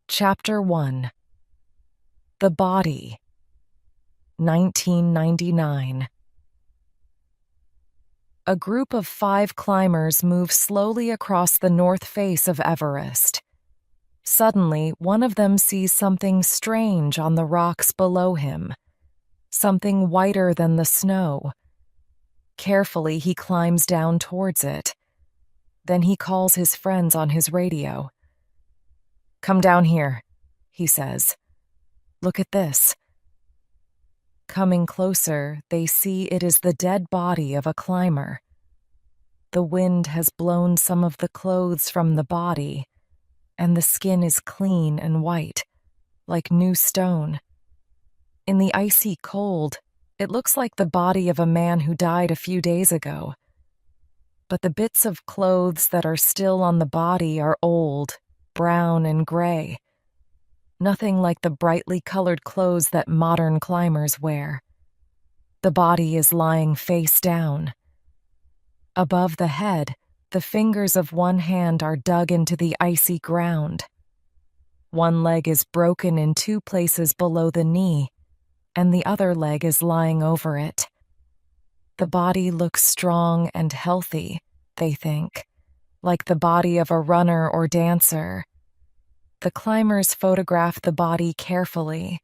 Chapter 1. The Body, 1999. A group of 5 climbers move slowly across the north face of Everest. Suddenly, one of them sees something strange on the rocks below him, something whiter than the snow. Carefully, he climbs down towards it. Then he calls his friends on his radio. "Come down here," he says. "Look at this." Coming closer, they see it is the dead body of a climber. The wind has blown some of the clothes from the body, and the skin is clean and white, like new stone. In the icy cold, it looks like the body of a man who died a few days ago. But the bits of clothes that are still on the body are old, brown and gray. Nothing like the brightly colored clothes that modern climbers wear. The body is lying face down. Above the head, the fingers of one hand are dug into the icy ground. One leg is broken in 2 places below the knee, and the other leg is lying over it. The body looks strong and healthy, they think, like the body of a runner or dancer. The climbers photograph the body carefully.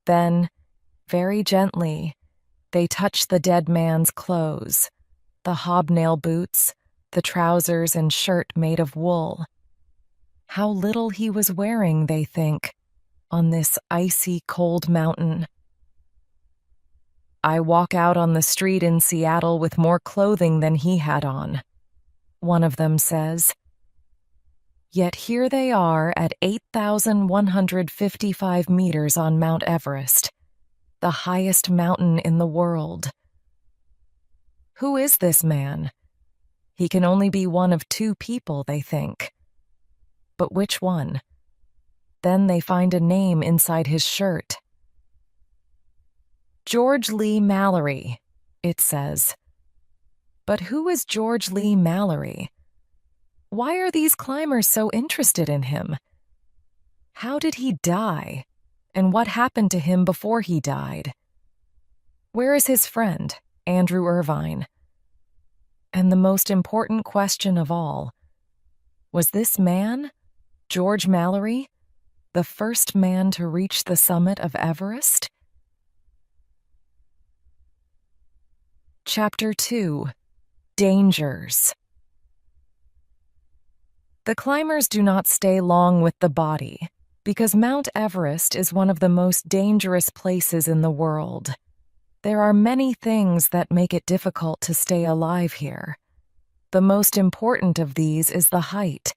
Then, very gently, they touch the dead man's clothes, the hobnail boots, the trousers and shirt made of wool. How little he was wearing, they think, on this icy cold mountain. "I walk out on the street in Seattle with more clothing than he had on," one of them says. Yet here they are at 8,155 meters on Mount Everest, the highest mountain in the world. Who is this man? He can only be one of 2 people, they think. But which one? Then they find a name inside his shirt. George Lee Mallory, it says. But who is George Lee Mallory? Why are these climbers so interested in him? How did he die? And what happened to him before he died? Where is his friend, Andrew Irvine? And the most important question of all, was this man, George Mallory, the first man to reach the summit of Everest? Chapter 2. Dangers. The climbers do not stay long with the body, because Mount Everest is one of the most dangerous places in the world. There are many things that make it difficult to stay alive here. The most important of these is the height.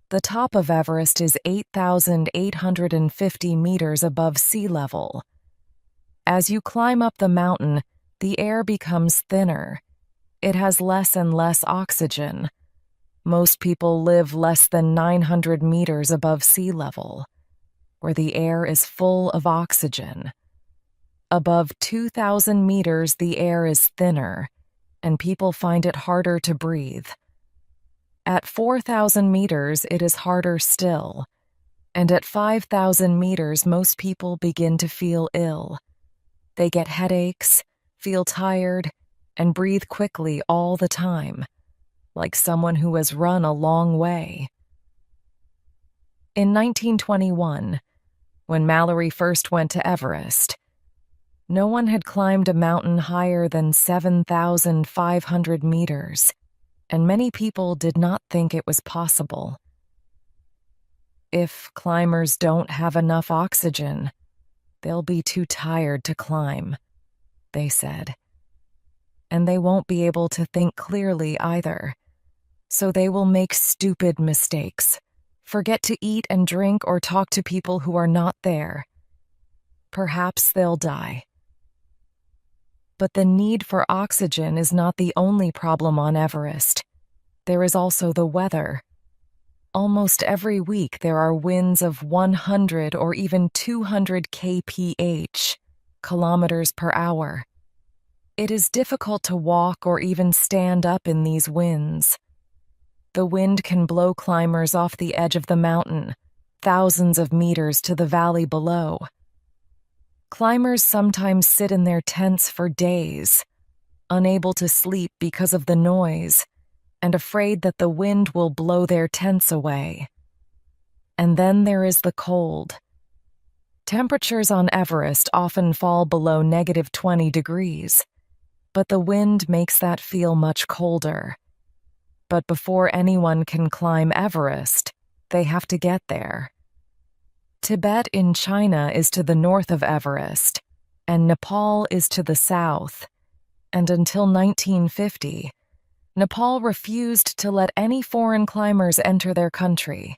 The top of Everest is 8,850 meters above sea level. As you climb up the mountain, the air becomes thinner. It has less and less oxygen. Most people live less than 900 meters above sea level, where the air is full of oxygen. Above 2,000 meters, the air is thinner, and people find it harder to breathe. At 4,000 meters, it is harder still, and at 5,000 meters, most people begin to feel ill. They get headaches, feel tired, and breathe quickly all the time, like someone who has run a long way. In 1921, when Mallory first went to Everest, no one had climbed a mountain higher than 7,500 meters, and many people did not think it was possible. If climbers don't have enough oxygen, they'll be too tired to climb, they said. And they won't be able to think clearly either. So they will make stupid mistakes, forget to eat and drink or talk to people who are not there. Perhaps they'll die. But the need for oxygen is not the only problem on Everest. There is also the weather. Almost every week there are winds of 100 or even 200 kph, kilometers per hour. It is difficult to walk or even stand up in these winds. The wind can blow climbers off the edge of the mountain, thousands of meters to the valley below. Climbers sometimes sit in their tents for days, unable to sleep because of the noise, and afraid that the wind will blow their tents away. And then there is the cold. Temperatures on Everest often fall below -20 degrees, but the wind makes that feel much colder. But before anyone can climb Everest, they have to get there. Tibet in China is to the north of Everest, and Nepal is to the south, and until 1950, Nepal refused to let any foreign climbers enter their country.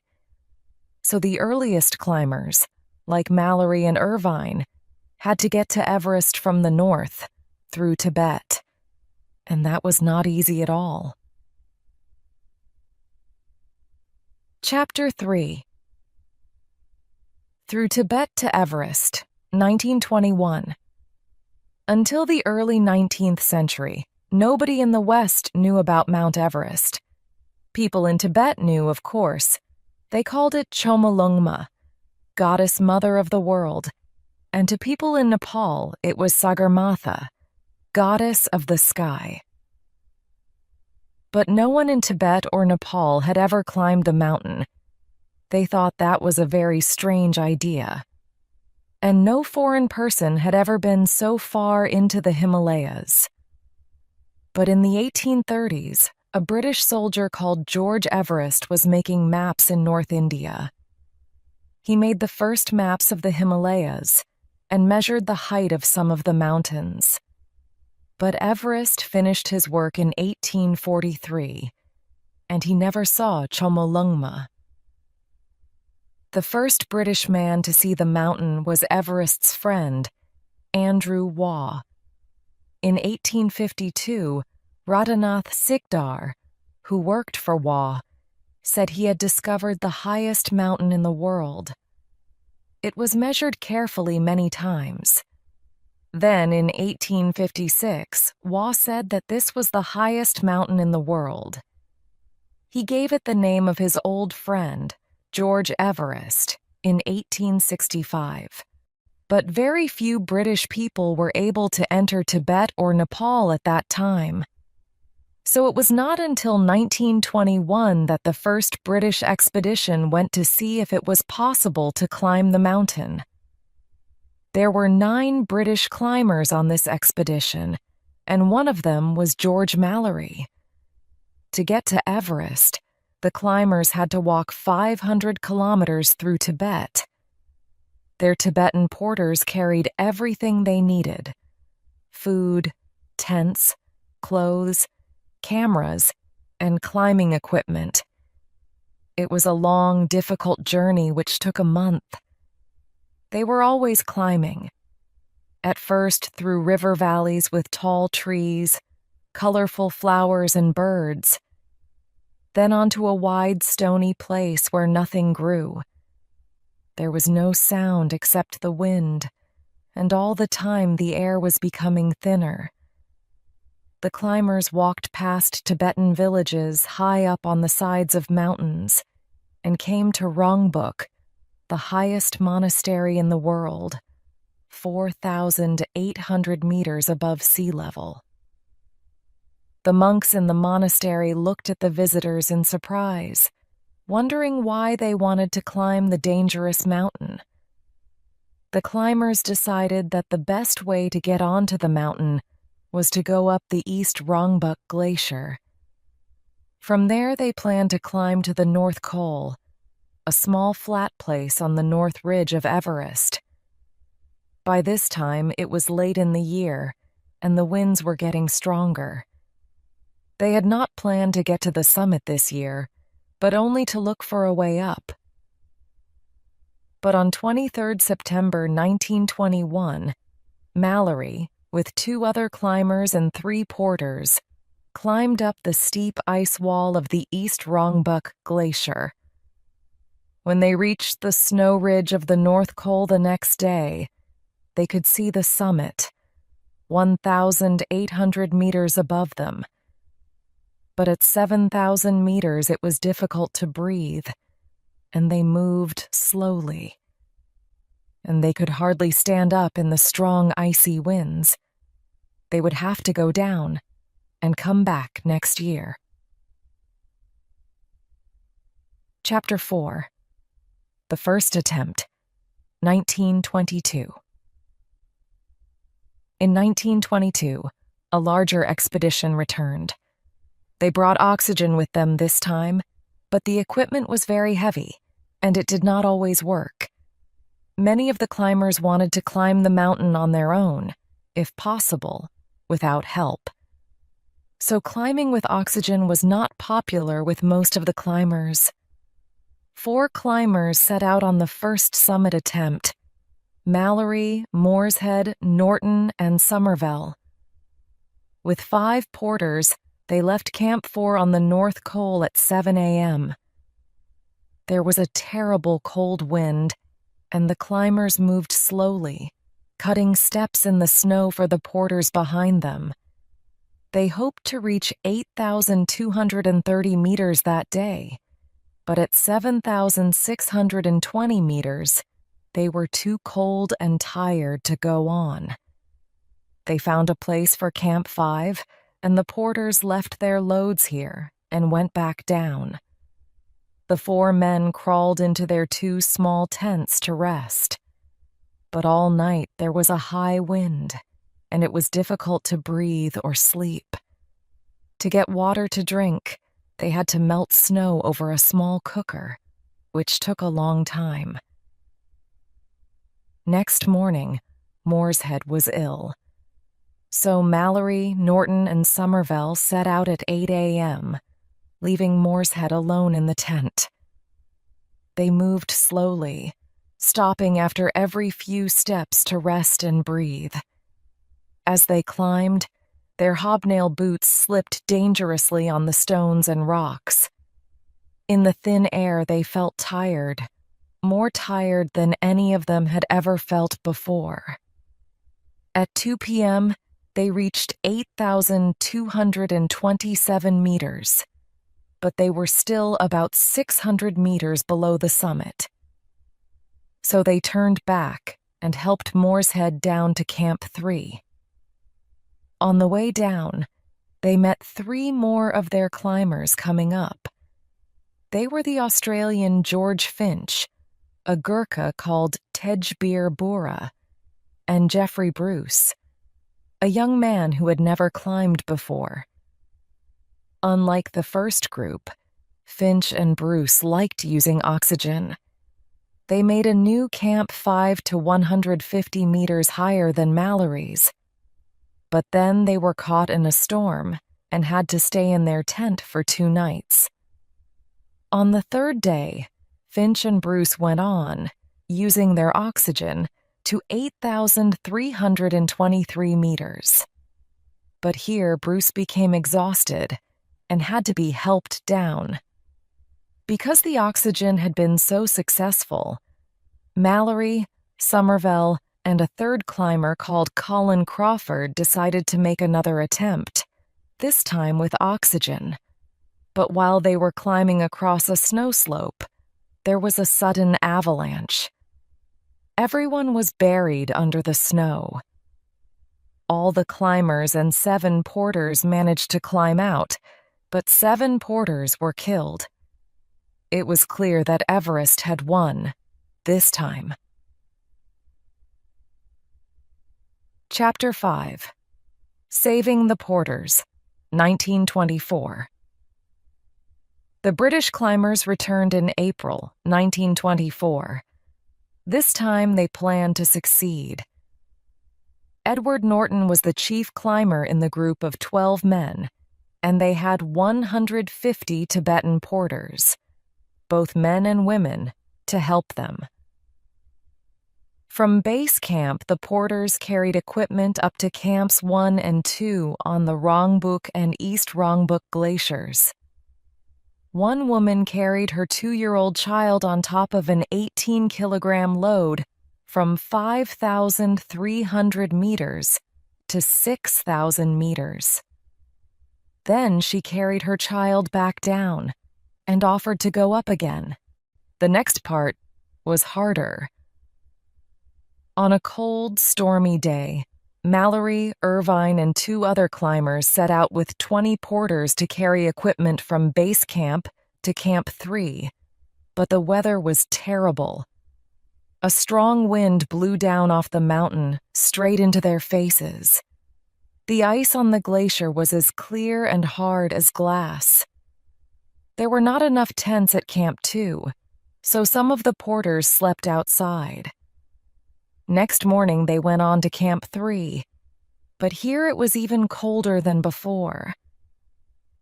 So the earliest climbers, like Mallory and Irvine, had to get to Everest from the north, through Tibet, and that was not easy at all. Chapter 3. Through Tibet to Everest, 1921. Until the early 19th century, nobody in the West knew about Mount Everest. People in Tibet knew, of course. They called it Chomolungma, goddess mother of the world, and to people in Nepal it was Sagarmatha, goddess of the sky. But no one in Tibet or Nepal had ever climbed the mountain. They thought that was a very strange idea. And no foreign person had ever been so far into the Himalayas. But in the 1830s, a British soldier called George Everest was making maps in North India. He made the first maps of the Himalayas and measured the height of some of the mountains. But Everest finished his work in 1843, and he never saw Chomolungma. The first British man to see the mountain was Everest's friend, Andrew Waugh. In 1852, Radhanath Sikdar, who worked for Waugh, said he had discovered the highest mountain in the world. It was measured carefully many times. Then, in 1856, Waugh said that this was the highest mountain in the world. He gave it the name of his old friend, George Everest, in 1865. But very few British people were able to enter Tibet or Nepal at that time. So it was not until 1921 that the first British expedition went to see if it was possible to climb the mountain. There were 9 British climbers on this expedition, and one of them was George Mallory. To get to Everest, the climbers had to walk 500 kilometers through Tibet. Their Tibetan porters carried everything they needed: food, tents, clothes, cameras, and climbing equipment. It was a long, difficult journey which took a month. They were always climbing. At first through river valleys with tall trees, colorful flowers and birds. Then onto a wide stony place where nothing grew. There was no sound except the wind, and all the time the air was becoming thinner. The climbers walked past Tibetan villages high up on the sides of mountains and came to Rongbuk, the highest monastery in the world, 4,800 meters above sea level. The monks in the monastery looked at the visitors in surprise, wondering why they wanted to climb the dangerous mountain. The climbers decided that the best way to get onto the mountain was to go up the East Rongbuk Glacier. From there they planned to climb to the North Col, a small flat place on the north ridge of Everest. By this time, it was late in the year, and the winds were getting stronger. They had not planned to get to the summit this year, but only to look for a way up. But on 23 September 1921, Mallory, with 2 other climbers and 3 porters, climbed up the steep ice wall of the East Rongbuk Glacier. When they reached the snow ridge of the North Col the next day, they could see the summit, 1,800 meters above them. But at 7,000 meters it was difficult to breathe, and they moved slowly. And they could hardly stand up in the strong, icy winds. They would have to go down and come back next year. Chapter 4. The First Attempt, 1922. In 1922, a larger expedition returned. They brought oxygen with them this time, but the equipment was very heavy, and it did not always work. Many of the climbers wanted to climb the mountain on their own, if possible, without help. So climbing with oxygen was not popular with most of the climbers. 4 climbers set out on the first summit attempt: Mallory, Mooreshead, Norton, and Somervell. With 5 porters, they left Camp 4 on the North Col at 7 a.m. There was a terrible cold wind, and the climbers moved slowly, cutting steps in the snow for the porters behind them. They hoped to reach 8,230 meters that day, but at 7,620 meters, they were too cold and tired to go on. They found a place for Camp 5, and the porters left their loads here and went back down. The 4 men crawled into their 2 small tents to rest. But all night there was a high wind, and it was difficult to breathe or sleep. To get water to drink, they had to melt snow over a small cooker, which took a long time. Next morning, Mooreshead was ill. So Mallory, Norton, and Somervell set out at 8 a.m., leaving Mooreshead alone in the tent. They moved slowly, stopping after every few steps to rest and breathe. As they climbed, their hobnail boots slipped dangerously on the stones and rocks. In the thin air, they felt tired, more tired than any of them had ever felt before. At 2 p.m., they reached 8,227 meters, but they were still about 600 meters below the summit. So they turned back and helped Mooreshead down to Camp 3. On the way down, they met 3 more of their climbers coming up. They were the Australian George Finch, a Gurkha called Tejbir Bora, and Jeffrey Bruce, a young man who had never climbed before. Unlike the first group, Finch and Bruce liked using oxygen. They made a new Camp 5 to 150 meters higher than Mallory's. But then they were caught in a storm and had to stay in their tent for 2 nights. On the 3rd day, Finch and Bruce went on, using their oxygen, to 8,323 meters. But here Bruce became exhausted and had to be helped down. Because the oxygen had been so successful, Mallory, Somervell, and a 3rd climber called Colin Crawford decided to make another attempt, this time with oxygen. But while they were climbing across a snow slope, there was a sudden avalanche. Everyone was buried under the snow. All the climbers and 7 porters managed to climb out, but 7 porters were killed. It was clear that Everest had won, this time. Chapter 5. Saving the Porters, 1924. The British climbers returned in April 1924. This time they planned to succeed. Edward Norton was the chief climber in the group of 12 men, and they had 150 Tibetan porters, both men and women, to help them. From base camp, the porters carried equipment up to Camps 1 and 2 on the Rongbuk and East Rongbuk glaciers. One woman carried her 2-year-old child on top of an 18-kilogram load from 5,300 meters to 6,000 meters. Then she carried her child back down and offered to go up again, The next part was harder. On a cold, stormy day, Mallory, Irvine, and 2 other climbers set out with 20 porters to carry equipment from base camp to Camp 3, but the weather was terrible. A strong wind blew down off the mountain, straight into their faces. The ice on the glacier was as clear and hard as glass. There were not enough tents at Camp 2, so some of the porters slept outside. Next morning, they went on to Camp 3, but here it was even colder than before.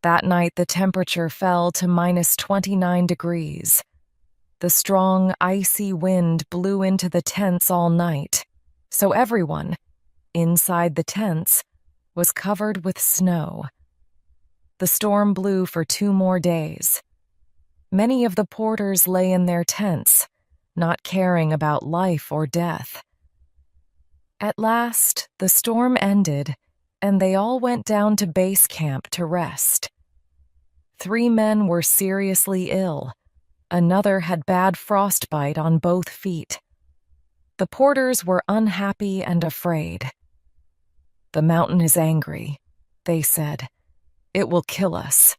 That night, the temperature fell to -29 degrees. The strong, icy wind blew into the tents all night, so everyone, inside the tents, was covered with snow. The storm blew for 2 more days. Many of the porters lay in their tents, not caring about life or death. At last, the storm ended, and they all went down to base camp to rest. 3 men were seriously ill. Another had bad frostbite on both feet. The porters were unhappy and afraid. "The mountain is angry," they said. "It will kill us."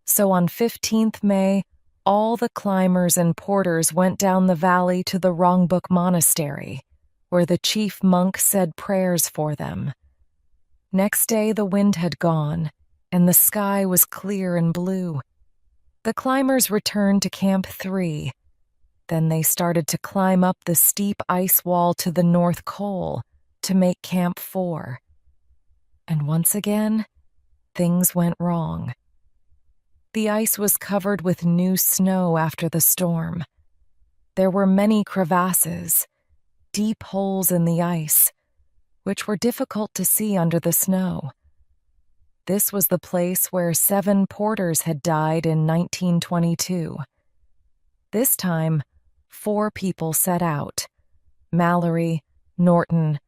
So on 15th May, all the climbers and porters went down the valley to the Rongbuk Monastery, where the chief monk said prayers for them. Next day the wind had gone, and the sky was clear and blue. The climbers returned to Camp 3. Then they started to climb up the steep ice wall to the North Col to make Camp 4. And once again, things went wrong. The ice was covered with new snow after the storm. There were many crevasses, deep holes in the ice, which were difficult to see under the snow. This was the place where 7 porters had died in 1922. This time, 4 people set out: Mallory, Norton,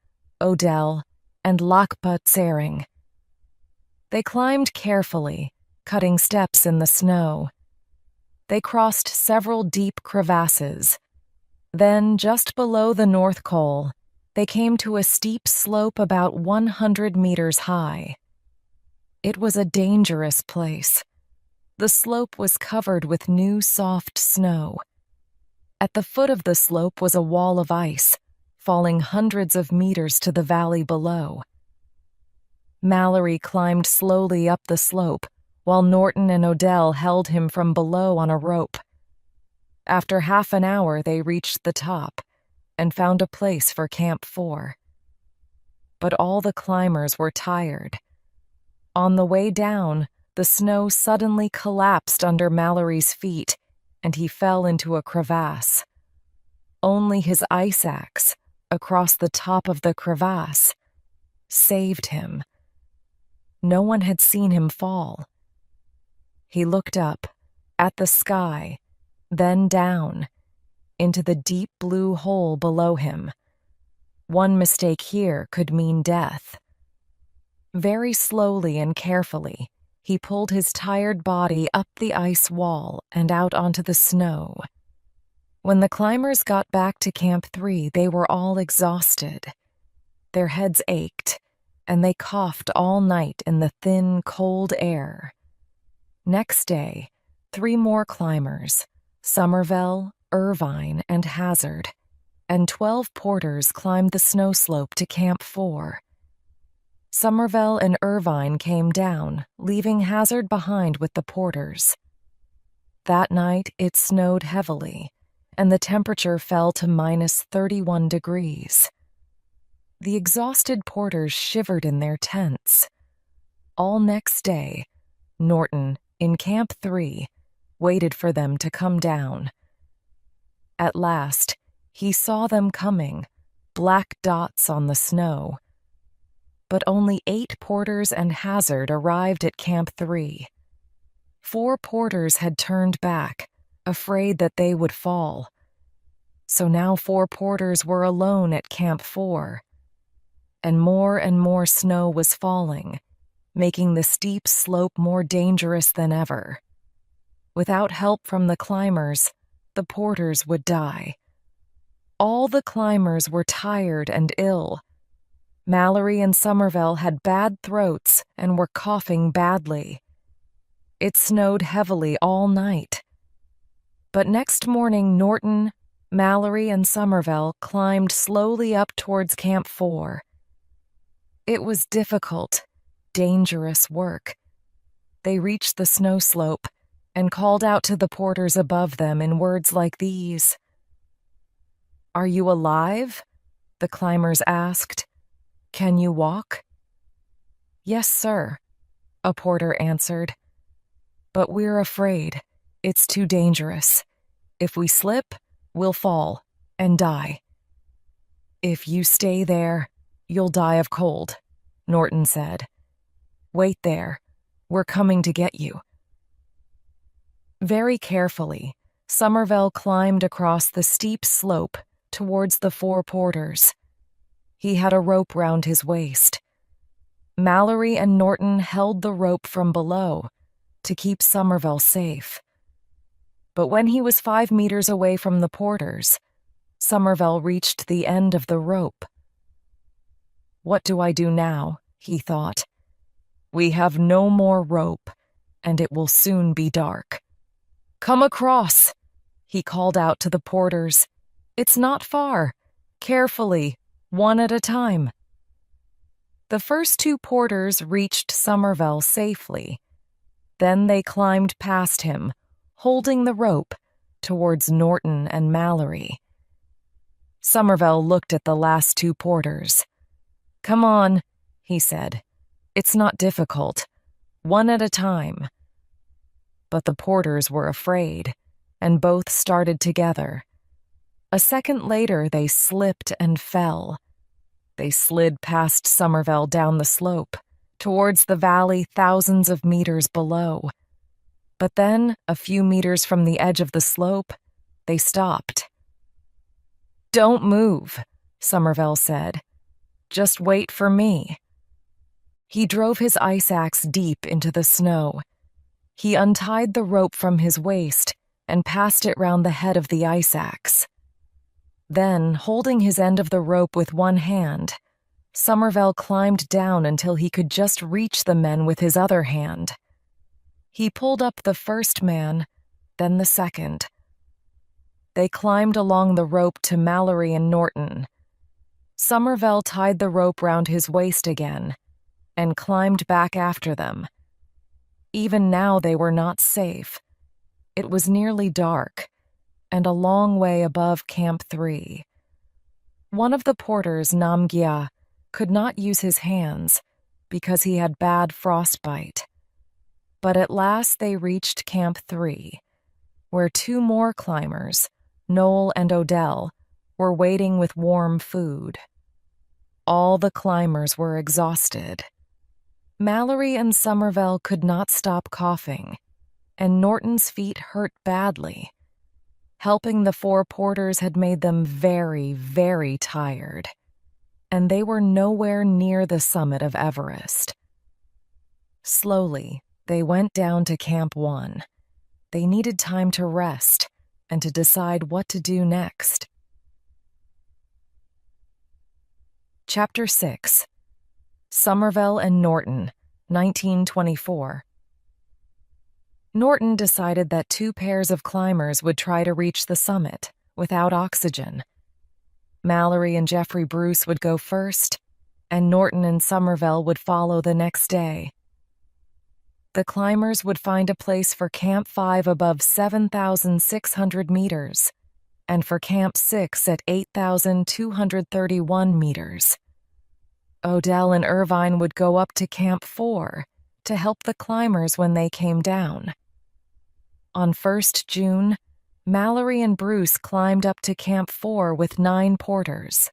Odell, and Lakpa Tsering. They climbed carefully, cutting steps in the snow. They crossed several deep crevasses. Then, just below the North Col, they came to a steep slope about 100 meters high. It was a dangerous place. The slope was covered with new soft snow. At the foot of the slope was a wall of ice, falling hundreds of meters to the valley below. Mallory climbed slowly up the slope, while Norton and Odell held him from below on a rope. After half an hour, they reached the top and found a place for Camp 4. But all the climbers were tired. On the way down, the snow suddenly collapsed under Mallory's feet, and he fell into a crevasse. Only his ice axe, across the top of the crevasse, saved him. No one had seen him fall. He looked up, at the sky, then down, into the deep blue hole below him. One mistake here could mean death. Very slowly and carefully, he pulled his tired body up the ice wall and out onto the snow. When the climbers got back to Camp 3, they were all exhausted. Their heads ached, and they coughed all night in the thin, cold air. Next day, 3 more climbers, Somervell, Irvine, and Hazard, and 12 porters climbed the snow slope to Camp 4. Somervell and Irvine came down, leaving Hazard behind with the porters. That night, it snowed heavily, and the temperature fell to -31 degrees. The exhausted porters shivered in their tents. All next day, Norton, in Camp 3, waited for them to come down. At last, he saw them coming, black dots on the snow. But only 8 porters and Hazard arrived at Camp 3. 4 porters had turned back, afraid that they would fall. So now 4 porters were alone at Camp 4. And more snow was falling, making the steep slope more dangerous than ever. Without help from the climbers, the porters would die. All the climbers were tired and ill. Mallory and Somervell had bad throats and were coughing badly. It snowed heavily all night. But next morning, Norton, Mallory, and Somervell climbed slowly up towards Camp 4. It was difficult, dangerous work. They reached the snow slope and called out to the porters above them in words like these. "Are you alive?" the climbers asked. "Can you walk?" "Yes, sir," a porter answered. "But we're afraid. It's too dangerous. If we slip, we'll fall and die." "If you stay there, you'll die of cold," Norton said. "Wait there. We're coming to get you." Very carefully, Somervell climbed across the steep slope towards the 4 porters. He had a rope round his waist. Mallory and Norton held the rope from below to keep Somervell safe. But when he was 5 meters away from the porters, Somervell reached the end of the rope. "What do I do now?" he thought. "We have no more rope, and it will soon be dark." "Come across," he called out to the porters. "It's not far. Carefully, one at a time." The first 2 porters reached Somervell safely. Then they climbed past him, holding the rope, towards Norton and Mallory. Somervell looked at the last 2 porters. "Come on," he said. "It's not difficult. One at a time." But the porters were afraid, and both started together. A second later, they slipped and fell. They slid past Somervell down the slope, towards the valley thousands of meters below. But then, a few meters from the edge of the slope, they stopped. "Don't move," Somervell said. "Just wait for me." He drove his ice axe deep into the snow. He untied the rope from his waist and passed it round the head of the ice axe. Then, holding his end of the rope with one hand, Somervell climbed down until he could just reach the men with his other hand. He pulled up the first man, then the second. They climbed along the rope to Mallory and Norton. Somervell tied the rope round his waist again and climbed back after them. Even now they were not safe. It was nearly dark, and a long way above Camp 3. One of the porters, Namgya, could not use his hands because he had bad frostbite. But at last they reached Camp 3, where 2 more climbers, Noel and Odell, were waiting with warm food. All the climbers were exhausted. Mallory and Somervell could not stop coughing, and Norton's feet hurt badly. Helping the 4 porters had made them very, very tired, and they were nowhere near the summit of Everest. Slowly, they went down to Camp 1. They needed time to rest and to decide what to do next. Chapter 6. Somervell and Norton, 1924. Norton decided that 2 pairs of climbers would try to reach the summit without oxygen. Mallory and Jeffrey Bruce would go first, and Norton and Somervell would follow the next day. The climbers would find a place for Camp 5 above 7,600 meters, and for Camp 6 at 8,231 meters. Odell and Irvine would go up to Camp 4 to help the climbers when they came down. On 1st June, Mallory and Bruce climbed up to Camp 4 with 9 porters.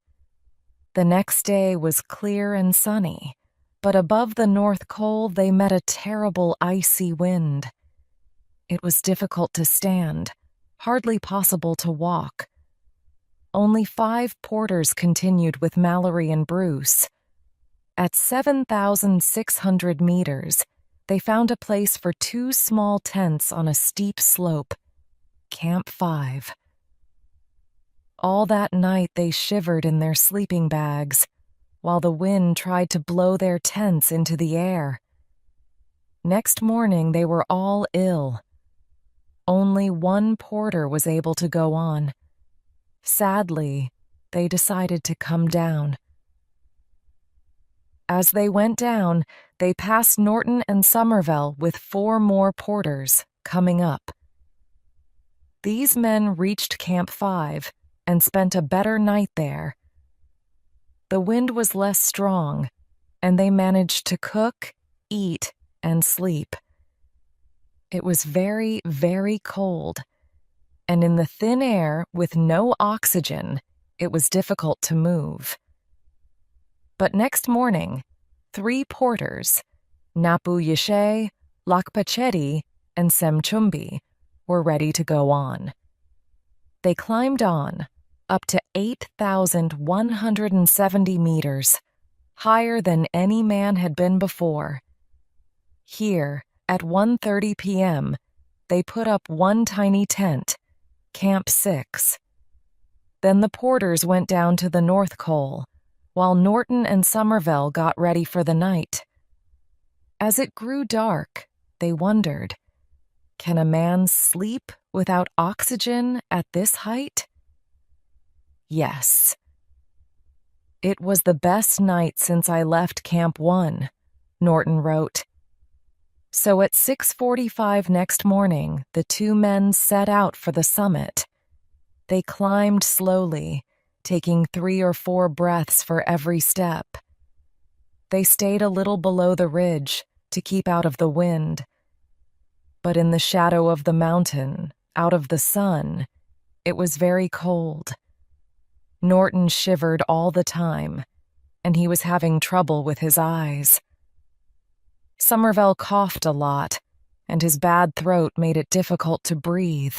The next day was clear and sunny, but above the North Col they met a terrible icy wind. It was difficult to stand, hardly possible to walk. Only 5 porters continued with Mallory and Bruce. At 7,600 meters, they found a place for 2 small tents on a steep slope, Camp 5. All that night they shivered in their sleeping bags, while the wind tried to blow their tents into the air. Next morning they were all ill. Only one porter was able to go on. Sadly, they decided to come down. As they went down, they passed Norton and Somervell with 4 more porters coming up. These men reached Camp 5 and spent a better night there. The wind was less strong, and they managed to cook, eat, and sleep. It was very, very cold, and in the thin air with no oxygen, it was difficult to move. But next morning, 3 porters, Napu Yeshe, Lakpachedi, and Semchumbi, were ready to go on. They climbed on, up to 8,170 meters, higher than any man had been before. Here, at 1:30 p.m., they put up one tiny tent, Camp 6. Then the porters went down to the North Col, while Norton and Somervell got ready for the night. As it grew dark, they wondered, can a man sleep without oxygen at this height? Yes. It was the best night since I left Camp 1, Norton wrote. So at 6:45 next morning, the 2 men set out for the summit. They climbed slowly, taking 3 or 4 breaths for every step. They stayed a little below the ridge to keep out of the wind. But in the shadow of the mountain, out of the sun, it was very cold. Norton shivered all the time, and he was having trouble with his eyes. Somervell coughed a lot, and his bad throat made it difficult to breathe.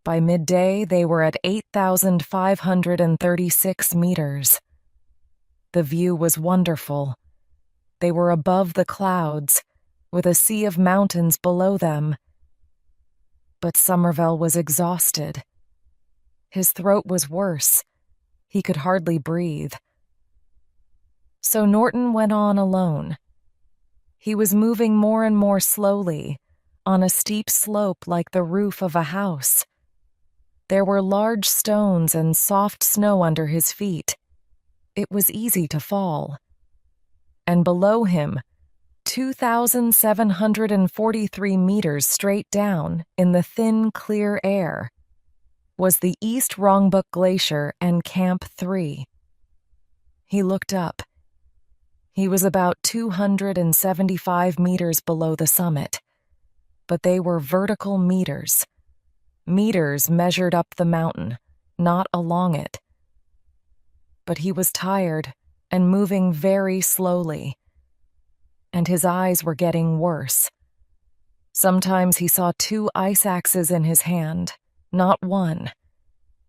By midday, they were at 8,536 meters. The view was wonderful. They were above the clouds, with a sea of mountains below them. But Somervell was exhausted. His throat was worse. He could hardly breathe. So Norton went on alone. He was moving more and more slowly, on a steep slope like the roof of a house. There were large stones and soft snow under his feet. It was easy to fall. And below him, 2,743 meters straight down in the thin, clear air, was the East Rongbuk Glacier and Camp 3. He looked up. He was about 275 meters below the summit, but they were vertical meters. Meters measured up the mountain, not along it. But he was tired and moving very slowly, and his eyes were getting worse. Sometimes he saw 2 ice axes in his hand, not one.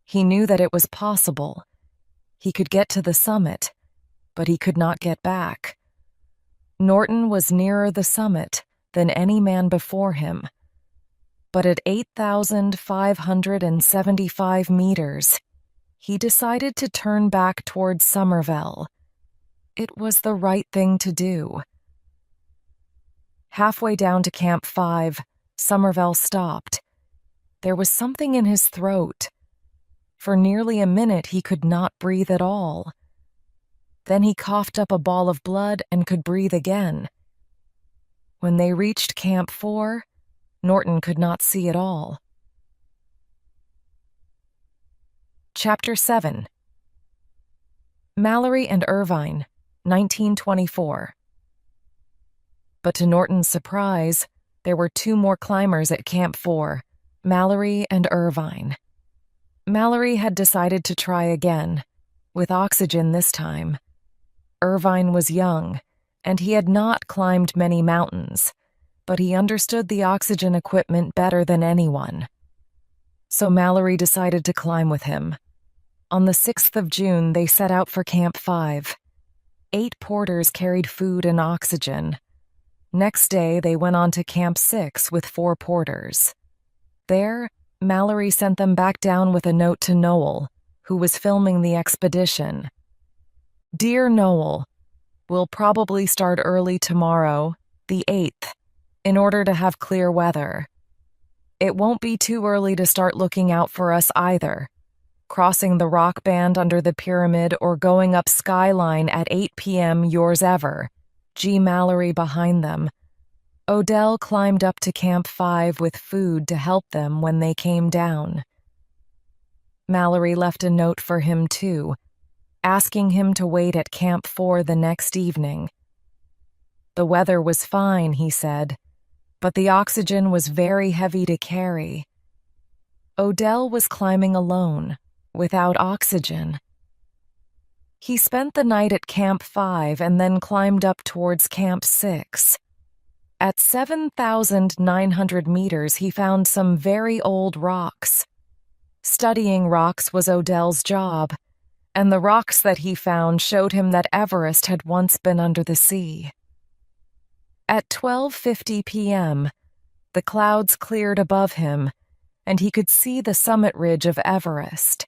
He knew that it was possible. He could get to the summit, but he could not get back. Norton was nearer the summit than any man before him. But at 8,575 meters, he decided to turn back towards Somervell. It was the right thing to do. Halfway down to Camp 5, Somervell stopped. There was something in his throat. For nearly a minute he could not breathe at all. Then he coughed up a ball of blood and could breathe again. When they reached Camp 4, Norton could not see at all. Chapter 7. Mallory and Irvine, 1924. But to Norton's surprise, there were 2 more climbers at Camp 4, Mallory and Irvine. Mallory had decided to try again, with oxygen this time. Irvine was young, and he had not climbed many mountains, but he understood the oxygen equipment better than anyone. So Mallory decided to climb with him. On the 6th of June, they set out for Camp 5. 8 porters carried food and oxygen. Next day, they went on to Camp 6 with 4 porters. There, Mallory sent them back down with a note to Noel, who was filming the expedition. "Dear Noel, we'll probably start early tomorrow, the 8th, in order to have clear weather. It won't be too early to start looking out for us either, crossing the rock band under the pyramid or going up Skyline at 8 p.m. Yours ever, G. Mallory." Behind them, Odell climbed up to Camp 5 with food to help them when they came down. Mallory left a note for him too, asking him to wait at Camp 4 the next evening. The weather was fine, he said, but the oxygen was very heavy to carry. Odell was climbing alone, without oxygen. He spent the night at Camp 5 and then climbed up towards Camp 6. At 7,900 meters, he found some very old rocks. Studying rocks was Odell's job, and the rocks that he found showed him that Everest had once been under the sea. At 12:50 p.m., the clouds cleared above him, and he could see the summit ridge of Everest.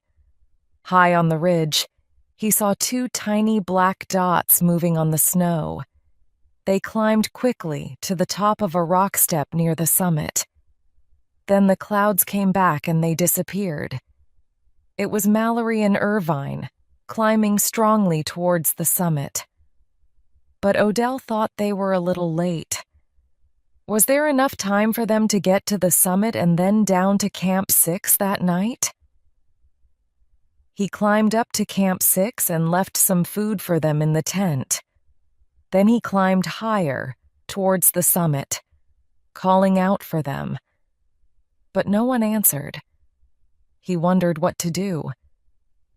High on the ridge, he saw two tiny black dots moving on the snow. They climbed quickly to the top of a rock step near the summit. Then the clouds came back and they disappeared. It was Mallory and Irvine, climbing strongly towards the summit. But Odell thought they were a little late. Was there enough time for them to get to the summit and then down to Camp 6 that night? He climbed up to Camp 6 and left some food for them in the tent. Then he climbed higher, towards the summit, calling out for them. But no one answered. He wondered what to do.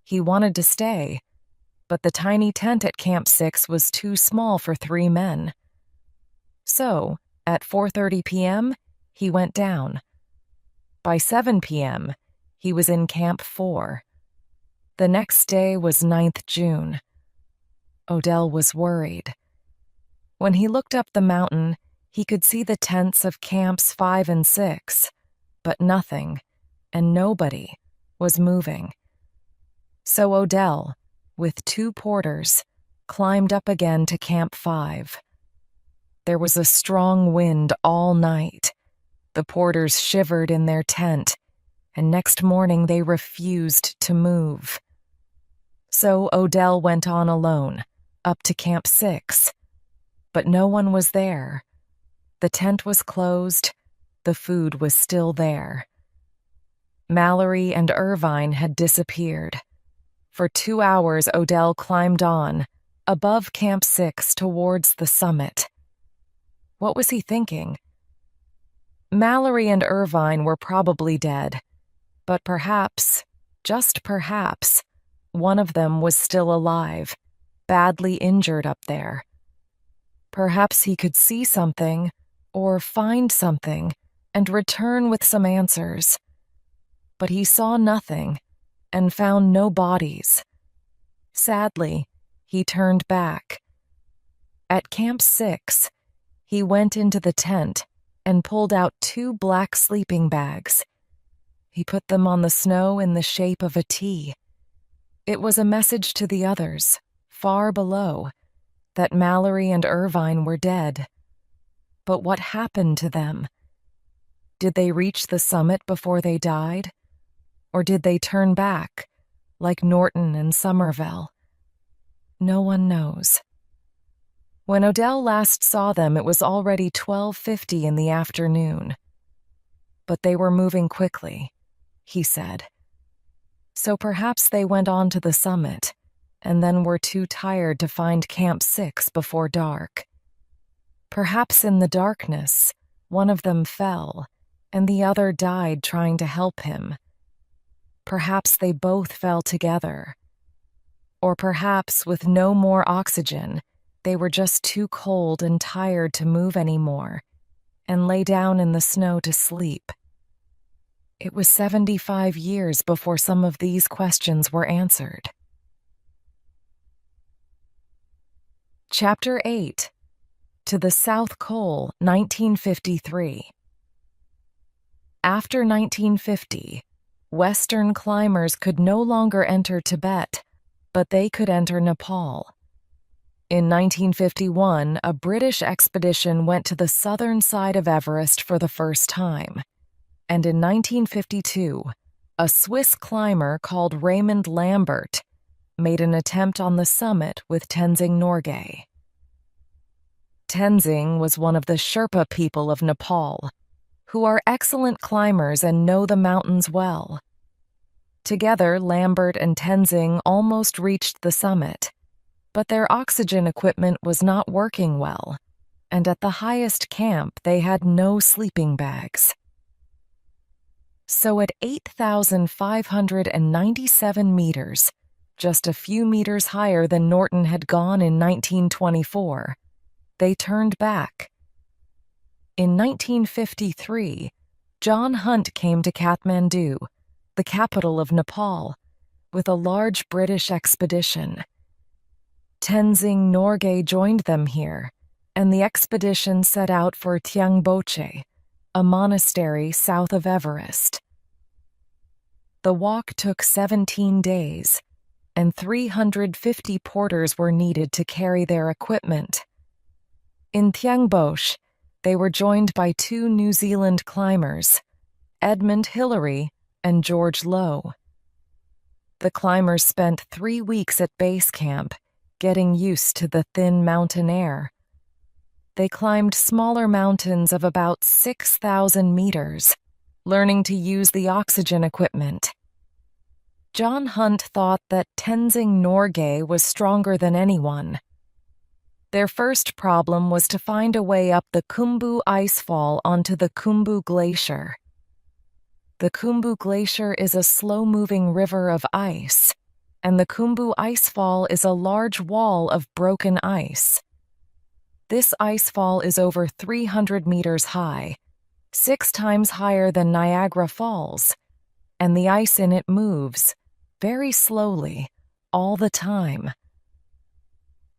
He wanted to stay, but the tiny tent at Camp 6 was too small for 3 men. So, at 4:30 p.m., he went down. By 7 p.m., he was in Camp 4. The next day was 9th June. Odell was worried. When he looked up the mountain, he could see the tents of Camps 5 and 6, but nothing, and nobody, was moving. So Odell, with 2 porters, climbed up again to Camp 5. There was a strong wind all night. The porters shivered in their tent, and next morning they refused to move. So Odell went on alone, up to Camp 6. But no one was there. The tent was closed. The food was still there. Mallory and Irvine had disappeared. For 2 hours, Odell climbed on, above Camp 6 towards the summit. What was he thinking? Mallory and Irvine were probably dead, but perhaps, just perhaps, one of them was still alive, badly injured up there. Perhaps he could see something, or find something, and return with some answers. But he saw nothing, and found no bodies. Sadly, he turned back. At Camp 6, he went into the tent and pulled out 2 black sleeping bags. He put them on the snow in the shape of a T. It was a message to the others, far below, that Mallory and Irvine were dead. But what happened to them? Did they reach the summit before they died? Or did they turn back, like Norton and Somerville? No one knows. When Odell last saw them, it was already 12:50 in the afternoon. But they were moving quickly, he said. So perhaps they went on to the summit, and then were too tired to find Camp 6 before dark. Perhaps in the darkness, one of them fell, and the other died trying to help him. Perhaps they both fell together. Or perhaps, with no more oxygen, they were just too cold and tired to move anymore, and lay down in the snow to sleep. It was 75 years before some of these questions were answered. Chapter 8. To the South Col, 1953. After 1950, Western climbers could no longer enter Tibet, but they could enter Nepal. In 1951, a British expedition went to the southern side of Everest for the first time. And in 1952, a Swiss climber called Raymond Lambert made an attempt on the summit with Tenzing Norgay. Tenzing was one of the Sherpa people of Nepal, who are excellent climbers and know the mountains well. Together, Lambert and Tenzing almost reached the summit, but their oxygen equipment was not working well, and at the highest camp they had no sleeping bags. So at 8,597 meters, just a few meters higher than Norton had gone in 1924, they turned back. In 1953, John Hunt came to Kathmandu, the capital of Nepal, with a large British expedition. Tenzing Norgay joined them here, and the expedition set out for Thangboche, a monastery south of Everest. The walk took 17 days, and 350 porters were needed to carry their equipment. In Thangboche, they were joined by two New Zealand climbers, Edmund Hillary and George Lowe. The climbers spent 3 weeks at base camp, getting used to the thin mountain air. They climbed smaller mountains of about 6,000 meters, learning to use the oxygen equipment. John Hunt thought that Tenzing Norgay was stronger than anyone. Their first problem was to find a way up the Khumbu icefall onto the Khumbu Glacier. The Khumbu Glacier is a slow-moving river of ice, and the Khumbu icefall is a large wall of broken ice. This icefall is over 300 meters high, 6 times higher than Niagara Falls, and the ice in it moves, very slowly, all the time.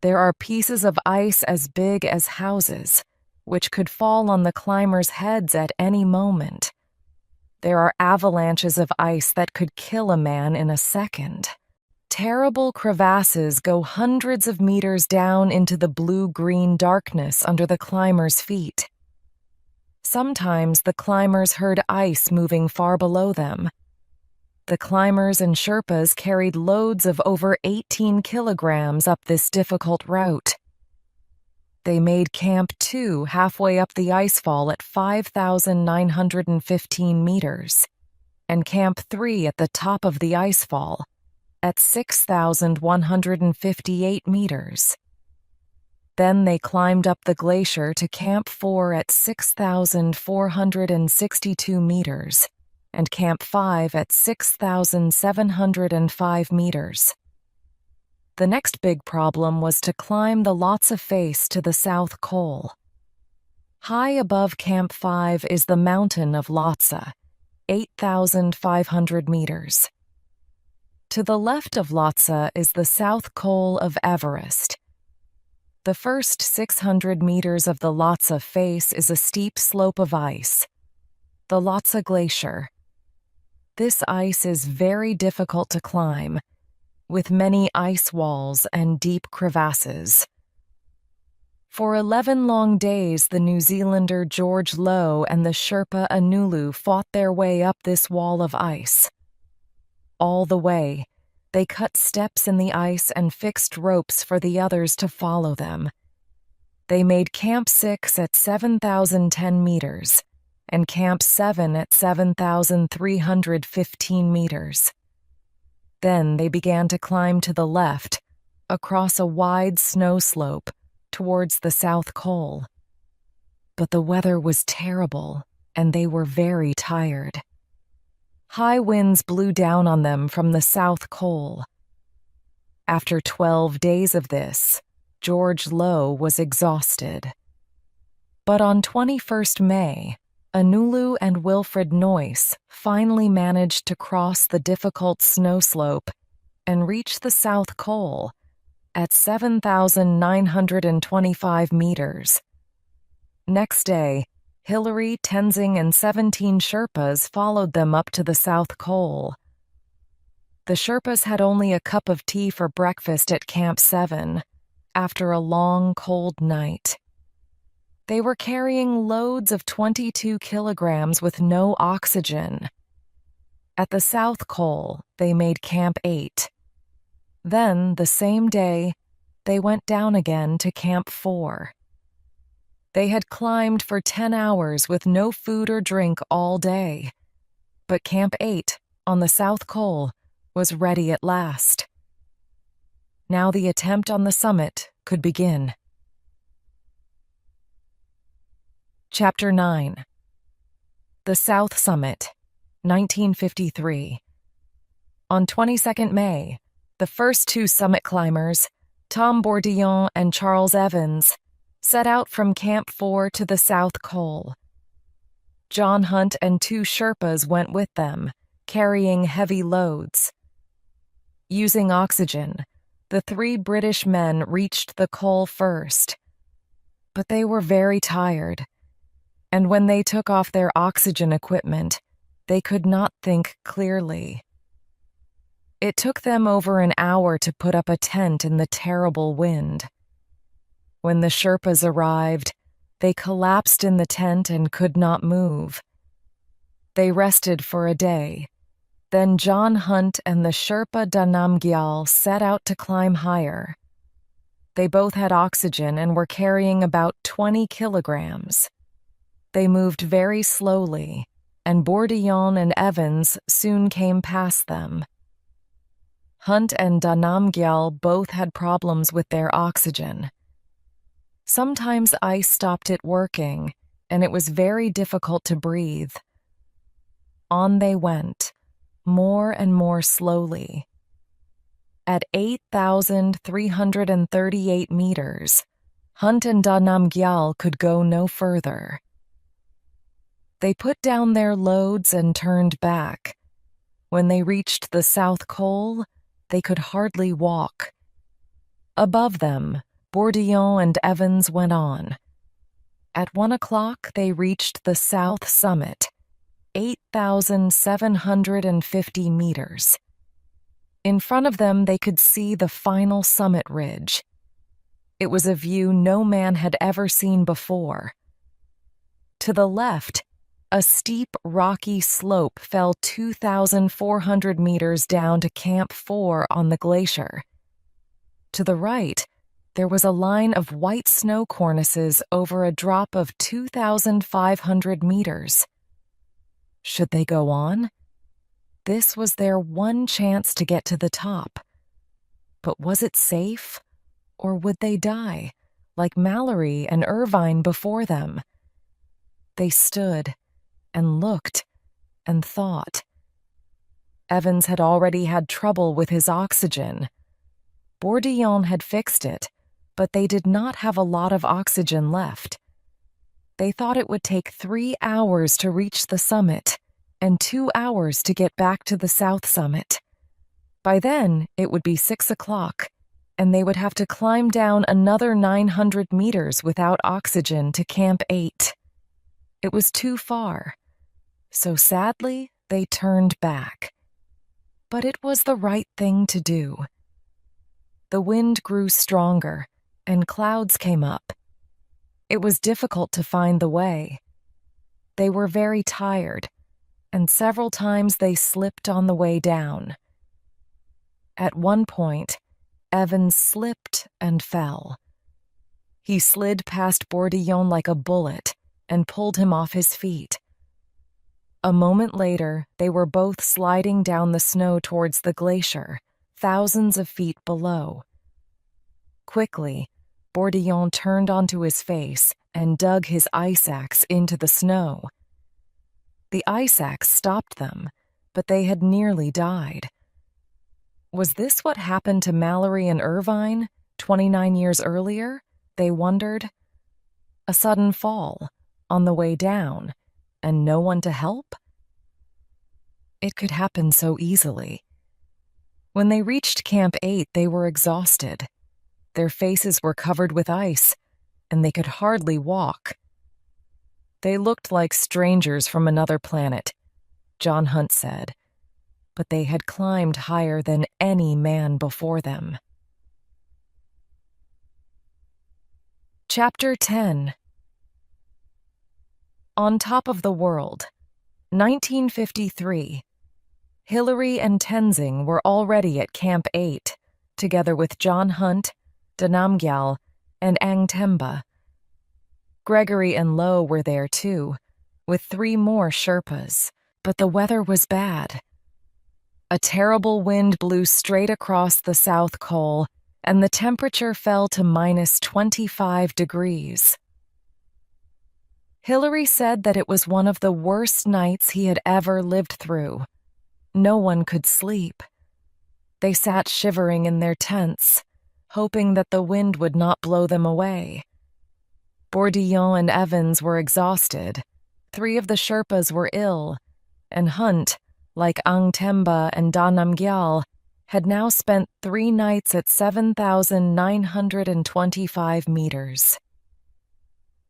There are pieces of ice as big as houses, which could fall on the climbers' heads at any moment. There are avalanches of ice that could kill a man in a second. Terrible crevasses go hundreds of meters down into the blue-green darkness under the climbers' feet. Sometimes the climbers heard ice moving far below them. The climbers and Sherpas carried loads of over 18 kilograms up this difficult route. They made Camp 2 halfway up the icefall at 5,915 meters, and Camp 3 at the top of the icefall at 6,158 meters. Then they climbed up the glacier to Camp 4 at 6,462 meters, and Camp 5 at 6,705 meters. The next big problem was to climb the Lhotse face to the South Col. High above Camp 5 is the mountain of Lhotse, 8,500 meters. To the left of Lhotse is the South Col of Everest. The first 600 meters of the Lhotse face is a steep slope of ice, the Lhotse Glacier. This ice is very difficult to climb, with many ice walls and deep crevasses. For 11 long days, the New Zealander George Lowe and the Sherpa Anulu fought their way up this wall of ice. All the way, they cut steps in the ice and fixed ropes for the others to follow them. They made Camp 6 at 7,010 meters, and Camp 7 at 7,315 meters. Then they began to climb to the left, across a wide snow slope, towards the South Col. But the weather was terrible, and they were very tired. High winds blew down on them from the South Col. After 12 days of this, George Lowe was exhausted. But on 21st May, Anulu and Wilfred Noyce finally managed to cross the difficult snow slope and reach the South Col at 7,925 meters. Next day, Hillary, Tenzing, and 17 Sherpas followed them up to the South Col. The Sherpas had only a cup of tea for breakfast at Camp 7, after a long, cold night. They were carrying loads of 22 kilograms with no oxygen. At the South Col, they made Camp 8. Then, the same day, they went down again to Camp 4. They had climbed for 10 hours with no food or drink all day. But Camp 8, on the South Col, was ready at last. Now the attempt on the summit could begin. Chapter 9. The South Summit, 1953. On 22nd May, the first two summit climbers, Tom Bourdillon and Charles Evans, set out from Camp 4 to the South Col. John Hunt and 2 Sherpas went with them, carrying heavy loads. Using oxygen, the 3 British men reached the col first. But they were very tired, and when they took off their oxygen equipment, they could not think clearly. It took them over an hour to put up a tent in the terrible wind. When the Sherpas arrived, they collapsed in the tent and could not move. They rested for a day. Then John Hunt and the Sherpa Danamgyal set out to climb higher. They both had oxygen and were carrying about 20 kilograms. They moved very slowly, and Bourdillon and Evans soon came past them. Hunt and Danamgyal both had problems with their oxygen. Sometimes ice stopped it working, and it was very difficult to breathe. On they went, more and more slowly. At 8,338 meters, Hunt and Danamgyal could go no further. They put down their loads and turned back. When they reached the South Col, they could hardly walk. Above them, Bourdillon and Evans went on. At 1 o'clock, they reached the South Summit, 8,750 meters. In front of them, they could see the final summit ridge. It was a view no man had ever seen before. To the left, a steep, rocky slope fell 2,400 meters down to Camp 4 on the glacier. To the right, there was a line of white snow cornices over a drop of 2,500 meters. Should they go on? This was their one chance to get to the top. But was it safe? Or would they die, like Mallory and Irvine before them? They stood and looked and thought. Evans had already had trouble with his oxygen. Bourdillon had fixed it, but they did not have a lot of oxygen left. They thought it would take 3 hours to reach the summit and 2 hours to get back to the South Summit. By then, it would be 6 o'clock, and they would have to climb down another 900 meters without oxygen to Camp 8. It was too far. So sadly, they turned back. But it was the right thing to do. The wind grew stronger, and clouds came up. It was difficult to find the way. They were very tired, and several times they slipped on the way down. At one point, Evans slipped and fell. He slid past Bourdillon like a bullet and pulled him off his feet. A moment later, they were both sliding down the snow towards the glacier, thousands of feet below. Quickly, Bourdillon turned onto his face and dug his ice axe into the snow. The ice axe stopped them, but they had nearly died. Was this what happened to Mallory and Irvine 29 years earlier? They wondered. A sudden fall, on the way down, and no one to help? It could happen so easily. When they reached Camp 8, they were exhausted. Their faces were covered with ice, and they could hardly walk. They looked like strangers from another planet, John Hunt said, but they had climbed higher than any man before them. Chapter 10. On Top of the World, 1953. Hillary and Tenzing were already at Camp 8, together with John Hunt, Danamgyal, and Angtemba. Gregory and Low were there too, with 3 more Sherpas, but the weather was bad. A terrible wind blew straight across the South Col, and the temperature fell to minus 25 degrees. Hillary said that it was one of the worst nights he had ever lived through. No one could sleep. They sat shivering in their tents, hoping that the wind would not blow them away. Bourdillon and Evans were exhausted. 3 of the Sherpas were ill, and Hunt, like Angtemba and Danamgyal, had now spent 3 nights at 7,925 meters.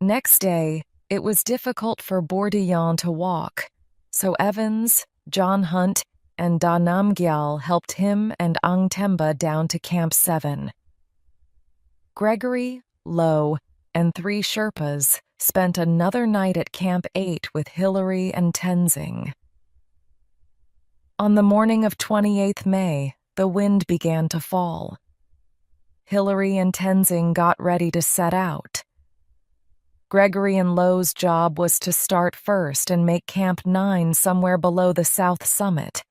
Next day, it was difficult for Bourdillon to walk, so Evans, John Hunt, and Danamgyal helped him and Angtemba down to Camp 7. Gregory, Low, and 3 Sherpas spent another night at Camp 8 with Hillary and Tenzing. On the morning of 28th May, the wind began to fall. Hillary and Tenzing got ready to set out. Gregory and Low's job was to start first and make Camp 9 somewhere below the south summit.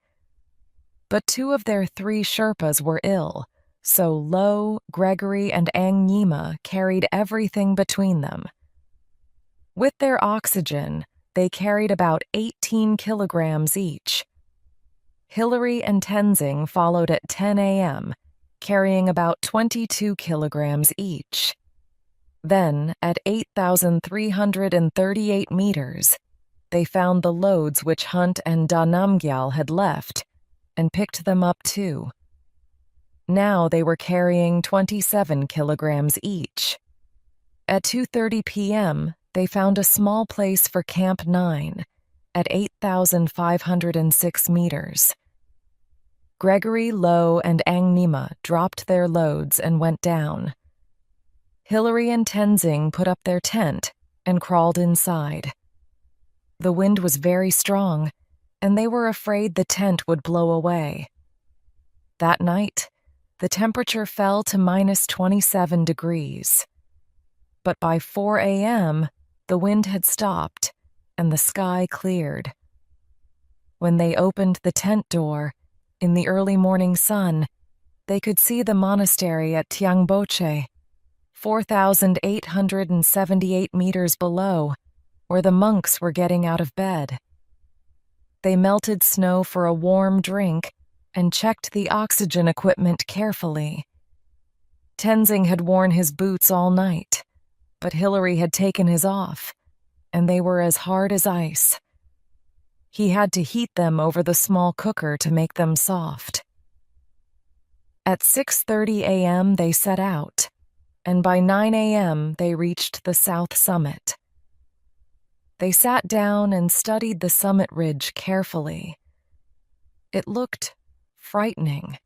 But 2 of their 3 Sherpas were ill, so Low, Gregory, and Angnyima carried everything between them. With their oxygen, they carried about 18 kilograms each. Hillary and Tenzing followed at 10 a.m., carrying about 22 kilograms each. Then, at 8,338 meters, they found the loads which Hunt and Danamgyal had left and picked them up too. Now they were carrying 27 kilograms each. At 2:30 p.m., they found a small place for Camp 9 at 8,506 meters. Gregory, Low, and Angnyima dropped their loads and went down. Hillary and Tenzing put up their tent and crawled inside. The wind was very strong, and they were afraid the tent would blow away. That night, the temperature fell to minus 27 degrees. But by 4 a.m., the wind had stopped, and the sky cleared. When they opened the tent door, in the early morning sun, they could see the monastery at Tiangboche, 4,878 meters below, where the monks were getting out of bed. They melted snow for a warm drink and checked the oxygen equipment carefully. Tenzing had worn his boots all night, but Hillary had taken his off, and they were as hard as ice. He had to heat them over the small cooker to make them soft. At 6:30 a.m. they set out, and by 9 a.m. they reached the south summit. They sat down and studied the summit ridge carefully. It looked frightening,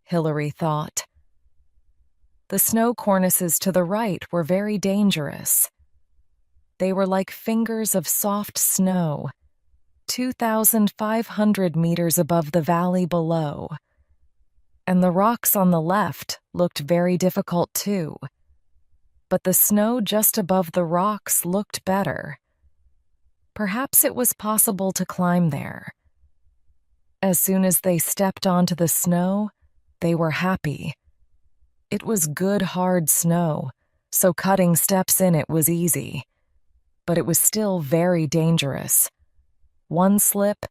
Hillary thought. The snow cornices to the right were very dangerous. They were like fingers of soft snow, 2,500 meters above the valley below. And the rocks on the left looked very difficult too. But the snow just above the rocks looked better. Perhaps it was possible to climb there. As soon as they stepped onto the snow, they were happy. It was good hard snow, so cutting steps in it was easy. But it was still very dangerous. One slip,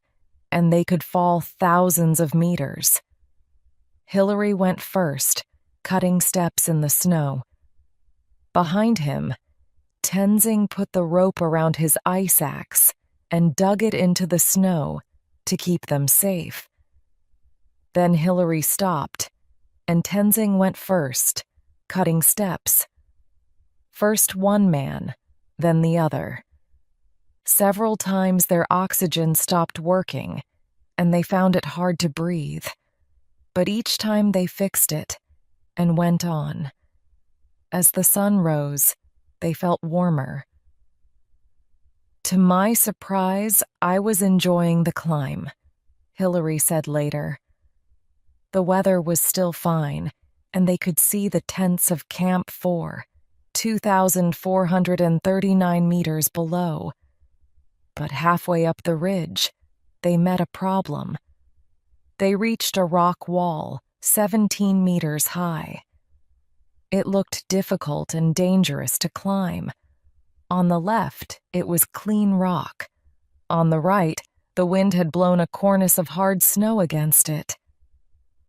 and they could fall thousands of meters. Hillary went first, cutting steps in the snow. Behind him, Tenzing put the rope around his ice axe and dug it into the snow to keep them safe. Then Hillary stopped, and Tenzing went first, cutting steps. First one man, then the other. Several times their oxygen stopped working, and they found it hard to breathe. But each time they fixed it and went on. As the sun rose, they felt warmer. To my surprise, I was enjoying the climb, Hillary said later. The weather was still fine, and they could see the tents of Camp 4, 2,439 meters below. But halfway up the ridge, they met a problem. They reached a rock wall, 17 meters high. It looked difficult and dangerous to climb. On the left, it was clean rock. On the right, the wind had blown a cornice of hard snow against it.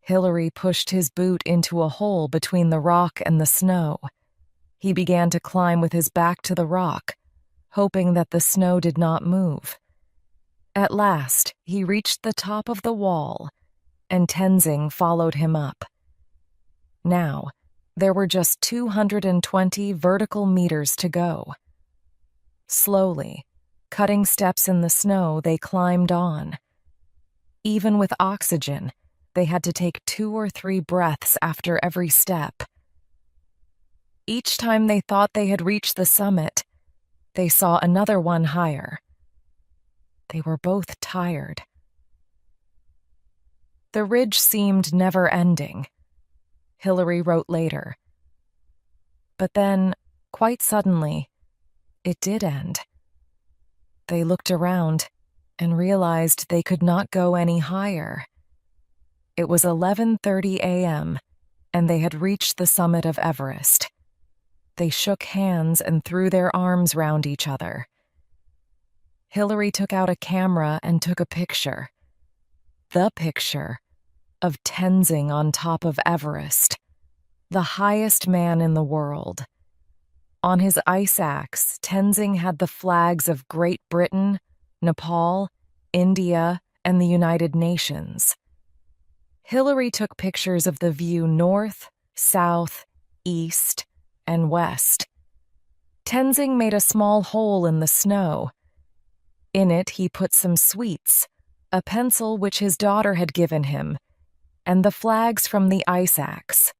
Hillary pushed his boot into a hole between the rock and the snow. He began to climb with his back to the rock, hoping that the snow did not move. At last, he reached the top of the wall, and Tenzing followed him up. Now, there were just 220 vertical meters to go. Slowly, cutting steps in the snow, they climbed on. Even with oxygen, they had to take 2 or 3 breaths after every step. Each time they thought they had reached the summit, they saw another one higher. They were both tired. The ridge seemed never-ending, Hillary wrote later. But then, quite suddenly, it did end. They looked around and realized they could not go any higher. It was 11:30 a.m., and they had reached the summit of Everest. They shook hands and threw their arms round each other. Hillary took out a camera and took a picture. The picture of Tenzing on top of Everest, the highest man in the world. On his ice axe, Tenzing had the flags of Great Britain, Nepal, India, and the United Nations. Hillary took pictures of the view north, south, east, and west. Tenzing made a small hole in the snow. In it, he put some sweets, a pencil which his daughter had given him, and the flags from the ice axe.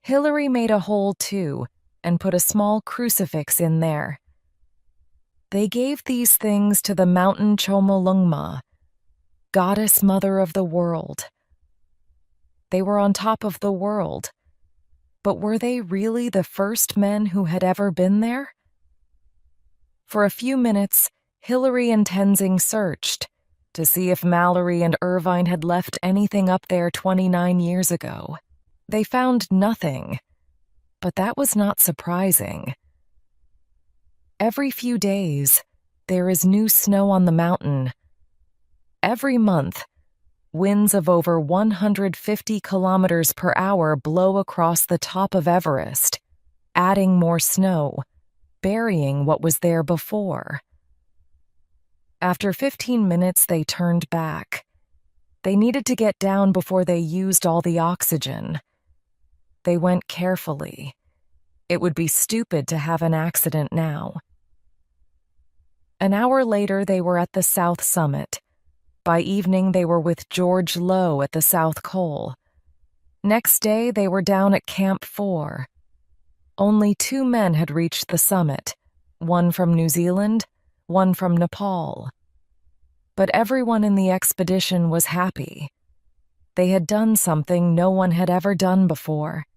Hillary made a hole too, and put a small crucifix in there. They gave these things to the mountain Chomolungma, goddess mother of the world. They were on top of the world, but were they really the first men who had ever been there? For a few minutes, Hillary and Tenzing searched to see if Mallory and Irvine had left anything up there 29 years ago. They found nothing, but that was not surprising. Every few days, there is new snow on the mountain. Every month, winds of over 150 kilometers per hour blow across the top of Everest, adding more snow, burying what was there before. After 15 minutes, they turned back. They needed to get down before they used all the oxygen. They went carefully. It would be stupid to have an accident now. An hour later, they were at the South Summit. By evening, they were with George Low at the South Col. Next day, they were down at Camp 4. Only 2 men had reached the summit, one from New Zealand, one from Nepal. But everyone in the expedition was happy. They had done something no one had ever done before.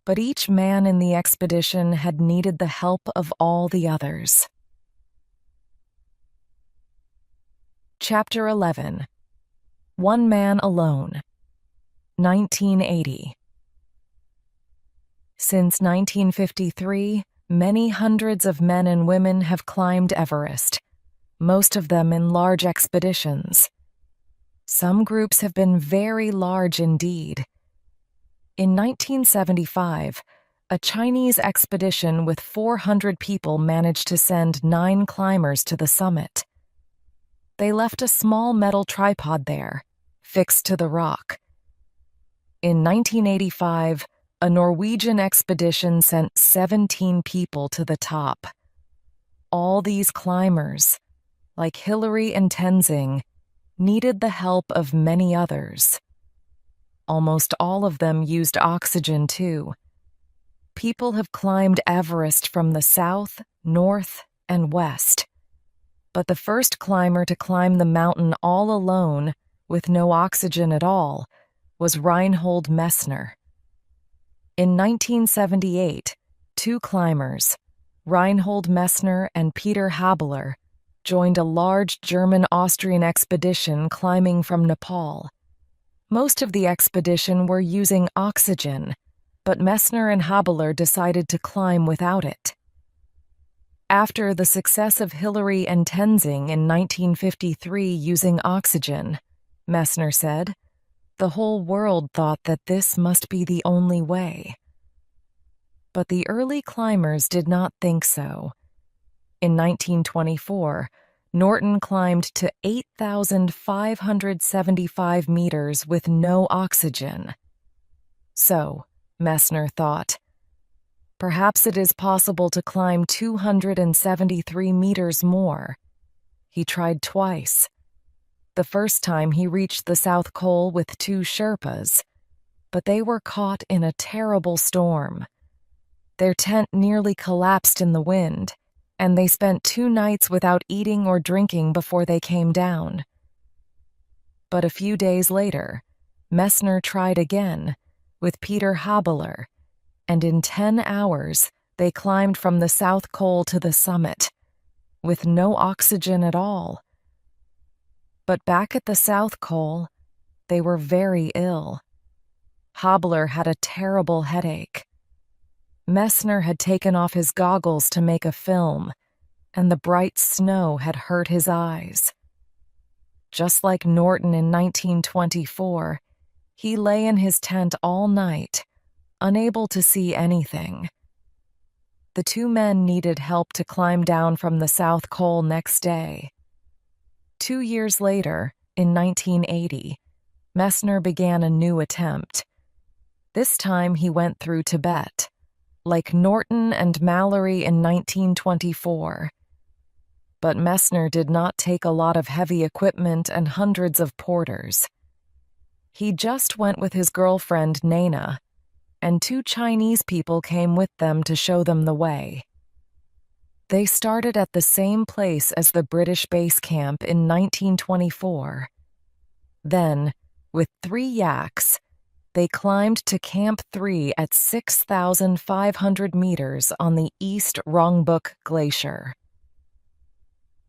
But each man in the expedition had needed the help of all the others. Chapter 11. One Man Alone. 1980. Since 1953, many hundreds of men and women have climbed Everest, most of them in large expeditions. Some groups have been very large indeed. In 1975, a Chinese expedition with 400 people managed to send 9 climbers to the summit. They left a small metal tripod there, fixed to the rock. In 1985, a Norwegian expedition sent 17 people to the top. All these climbers, like Hillary and Tenzing, needed the help of many others. Almost all of them used oxygen, too. People have climbed Everest from the south, north, and west. But the first climber to climb the mountain all alone, with no oxygen at all, was Reinhold Messner. In 1978, two climbers, Reinhold Messner and Peter Habeler, joined a large German-Austrian expedition climbing from Nepal. Most of the expedition were using oxygen, but Messner and Habeler decided to climb without it. After the success of Hillary and Tenzing in 1953 using oxygen, Messner said, the whole world thought that this must be the only way. But the early climbers did not think so. In 1924, Norton climbed to 8,575 meters with no oxygen. So, Messner thought, perhaps it is possible to climb 273 meters more. He tried twice. The first time he reached the South Col with two Sherpas, but they were caught in a terrible storm. Their tent nearly collapsed in the wind, and they spent 2 nights without eating or drinking before they came down. But a few days later, Messner tried again, with Peter Habeler, and in 10 hours they climbed from the South Col to the summit, with no oxygen at all. But back at the South Col, they were very ill. Habeler had a terrible headache. Messner had taken off his goggles to make a film, and the bright snow had hurt his eyes. Just like Norton in 1924, he lay in his tent all night, unable to see anything. The two men needed help to climb down from the South Col next day. 2 years later, in 1980, Messner began a new attempt. This time he went through Tibet, like Norton and Mallory in 1924. But Messner did not take a lot of heavy equipment and hundreds of porters. He just went with his girlfriend Nana, and 2 Chinese people came with them to show them the way. They started at the same place as the British base camp in 1924. Then, with 3 yaks, they climbed to Camp 3 at 6,500 meters on the East Rongbuk Glacier.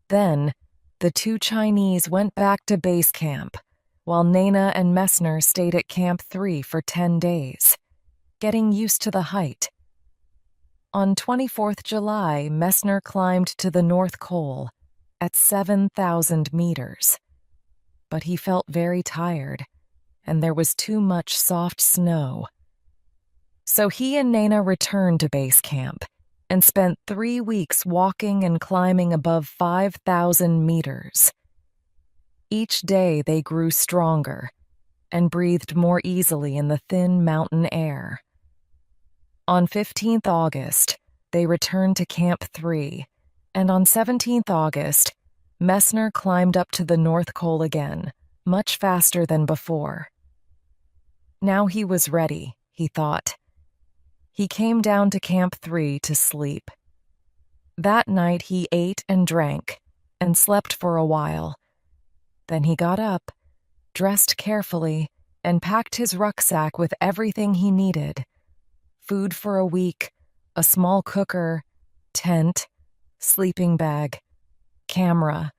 Then, the 2 Chinese went back to base camp, while Nana and Messner stayed at Camp 3 for 10 days, getting used to the height. On 24th July, Messner climbed to the North Col at 7,000 meters. But he felt very tired, and there was too much soft snow. So he and Nana returned to base camp and spent 3 weeks walking and climbing above 5,000 meters. Each day they grew stronger and breathed more easily in the thin mountain air. On 15th August, they returned to Camp 3, and on 17th August, Messner climbed up to the North Col again, much faster than before. Now he was ready, he thought. He came down to Camp 3 to sleep. That night he ate and drank, and slept for a while. Then he got up, dressed carefully, and packed his rucksack with everything he needed: food for a week, a small cooker, tent, sleeping bag, camera.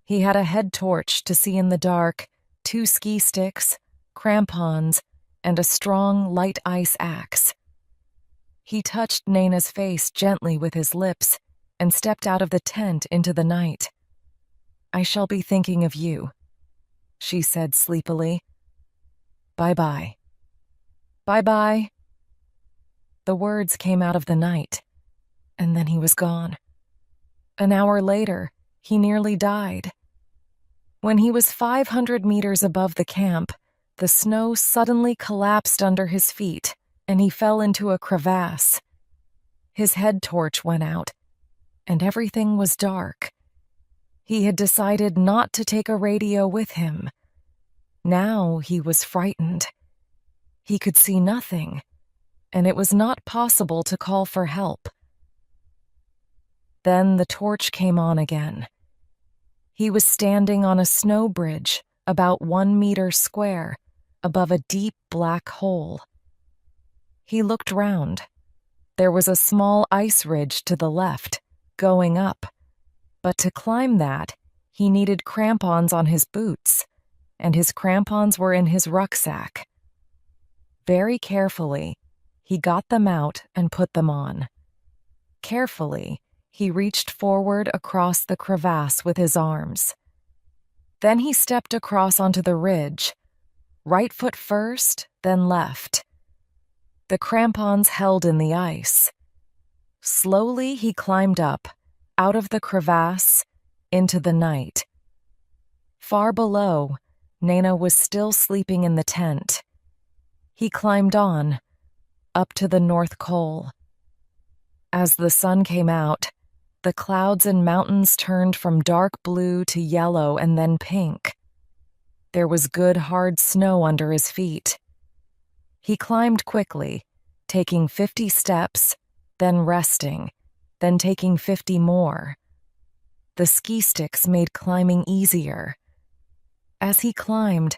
He had a head torch to see in the dark, 2 ski sticks, crampons, and a strong light ice axe. He touched Nana's face gently with his lips and stepped out of the tent into the night. "I shall be thinking of you," she said sleepily. "Bye-bye." "Bye-bye." The words came out of the night, and then he was gone. An hour later, he nearly died. When he was 500 meters above the camp, the snow suddenly collapsed under his feet, and he fell into a crevasse. His head torch went out, and everything was dark. He had decided not to take a radio with him. Now he was frightened. He could see nothing, and it was not possible to call for help. Then the torch came on again. He was standing on a snow bridge about 1 meter square above a deep black hole. He looked round. There was a small ice ridge to the left, going up, but to climb that, he needed crampons on his boots, and his crampons were in his rucksack. Very carefully, he got them out and put them on. Carefully, he reached forward across the crevasse with his arms. Then he stepped across onto the ridge, right foot first, then left. The crampons held in the ice. Slowly he climbed up, out of the crevasse, into the night. Far below, Nana was still sleeping in the tent. He climbed on, up to the North Col. As the sun came out, the clouds and mountains turned from dark blue to yellow and then pink. There was good hard snow under his feet. He climbed quickly, taking 50 steps, then resting, then taking 50 more. The ski sticks made climbing easier. As he climbed,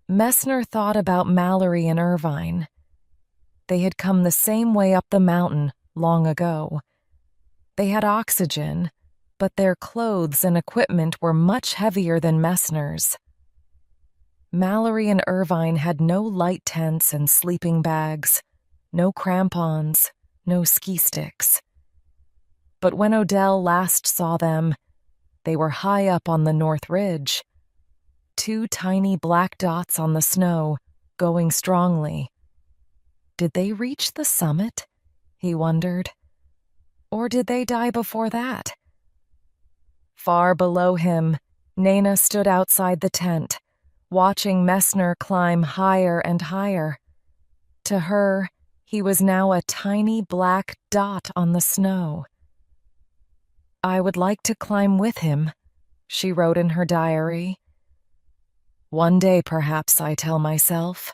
Messner thought about Mallory and Irvine. They had come the same way up the mountain long ago. They had oxygen, but their clothes and equipment were much heavier than Messner's. Mallory and Irvine had no light tents and sleeping bags, no crampons, no ski sticks. But when Odell last saw them, they were high up on the North Ridge. 2 tiny black dots on the snow, going strongly. Did they reach the summit? He wondered. Or did they die before that? Far below him, Nana stood outside the tent, watching Messner climb higher and higher. To her, he was now a tiny black dot on the snow. "I would like to climb with him," she wrote in her diary. "One day, perhaps," I tell myself.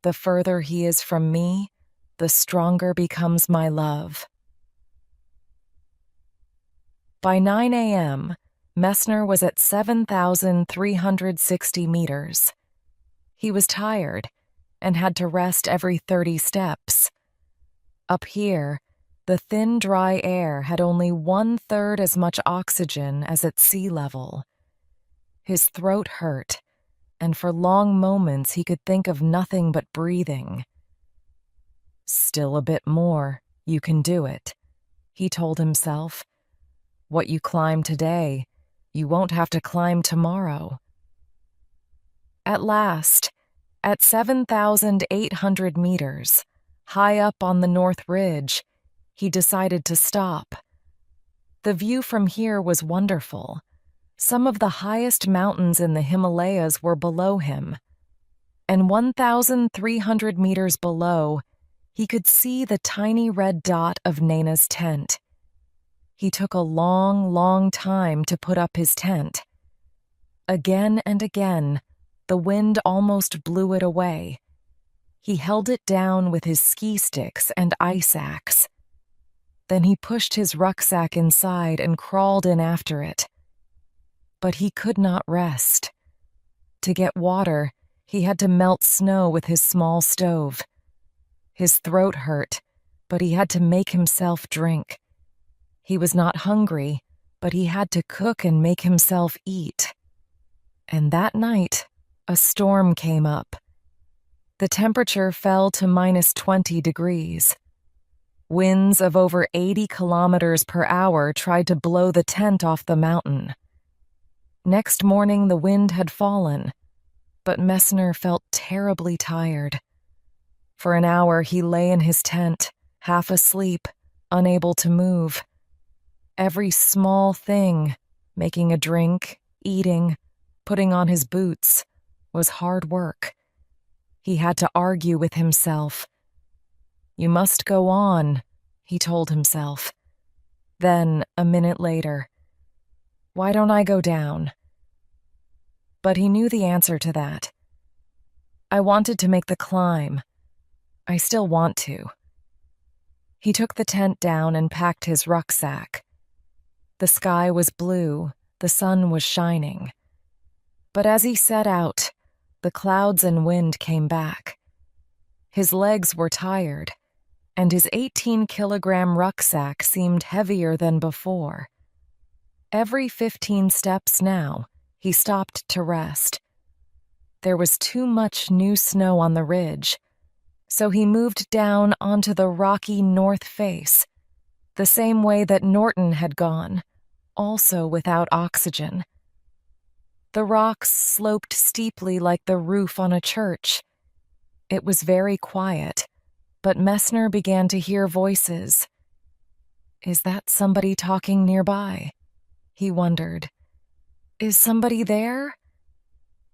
"The further he is from me, the stronger becomes my love." By 9 a.m., Messner was at 7,360 meters. He was tired and had to rest every 30 steps. Up here, the thin, dry air had only 1/3 as much oxygen as at sea level. His throat hurt, and for long moments he could think of nothing but breathing. "Still a bit more, you can do it," he told himself. "What you climb today, you won't have to climb tomorrow." At last, at 7,800 meters, high up on the North Ridge, he decided to stop. The view from here was wonderful. Some of the highest mountains in the Himalayas were below him, and 1,300 meters below, he could see the tiny red dot of Nana's tent. He took a long, long time to put up his tent. Again and again, the wind almost blew it away. He held it down with his ski sticks and ice axe. Then he pushed his rucksack inside and crawled in after it. But he could not rest. To get water, he had to melt snow with his small stove. His throat hurt, but he had to make himself drink. He was not hungry, but he had to cook and make himself eat. And that night, a storm came up. The temperature fell to -20 degrees. Winds of over 80 kilometers per hour tried to blow the tent off the mountain. Next morning, the wind had fallen, but Messner felt terribly tired. For an hour, he lay in his tent, half asleep, unable to move. Every small thing, making a drink, eating, putting on his boots, was hard work. He had to argue with himself. "You must go on," he told himself. Then, a minute later, "Why don't I go down?" But he knew the answer to that. "I wanted to make the climb. I still want to." He took the tent down and packed his rucksack. The sky was blue, the sun was shining. But as he set out, the clouds and wind came back. His legs were tired, and his 18-kilogram rucksack seemed heavier than before. Every 15 steps now, he stopped to rest. There was too much new snow on the ridge, so he moved down onto the rocky north face, the same way that Norton had gone, also without oxygen. The rocks sloped steeply like the roof on a church. It was very quiet, but Messner began to hear voices. Is that somebody talking nearby? He wondered. Is somebody there?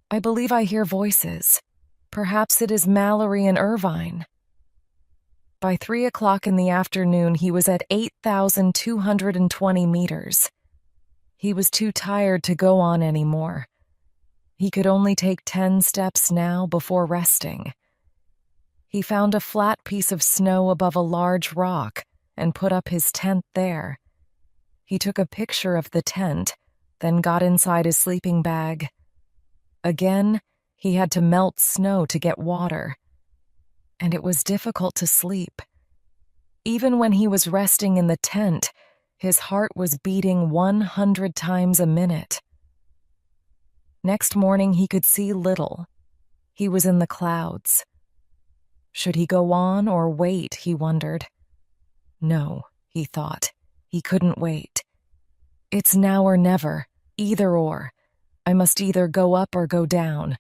I believe I hear voices. Perhaps it is Mallory and Irvine. By 3 o'clock in the afternoon, he was at 8,220 meters. He was too tired to go on anymore. He could only take 10 steps now before resting. He found a flat piece of snow above a large rock and put up his tent there. He took a picture of the tent, then got inside his sleeping bag. Again, he had to melt snow to get water. And it was difficult to sleep. Even when he was resting in the tent, his heart was beating 100 times a minute. Next morning, he could see little. He was in the clouds. Should he go on or wait, he wondered. No, he thought. He couldn't wait. It's now or never, either or. I must either go up or go down.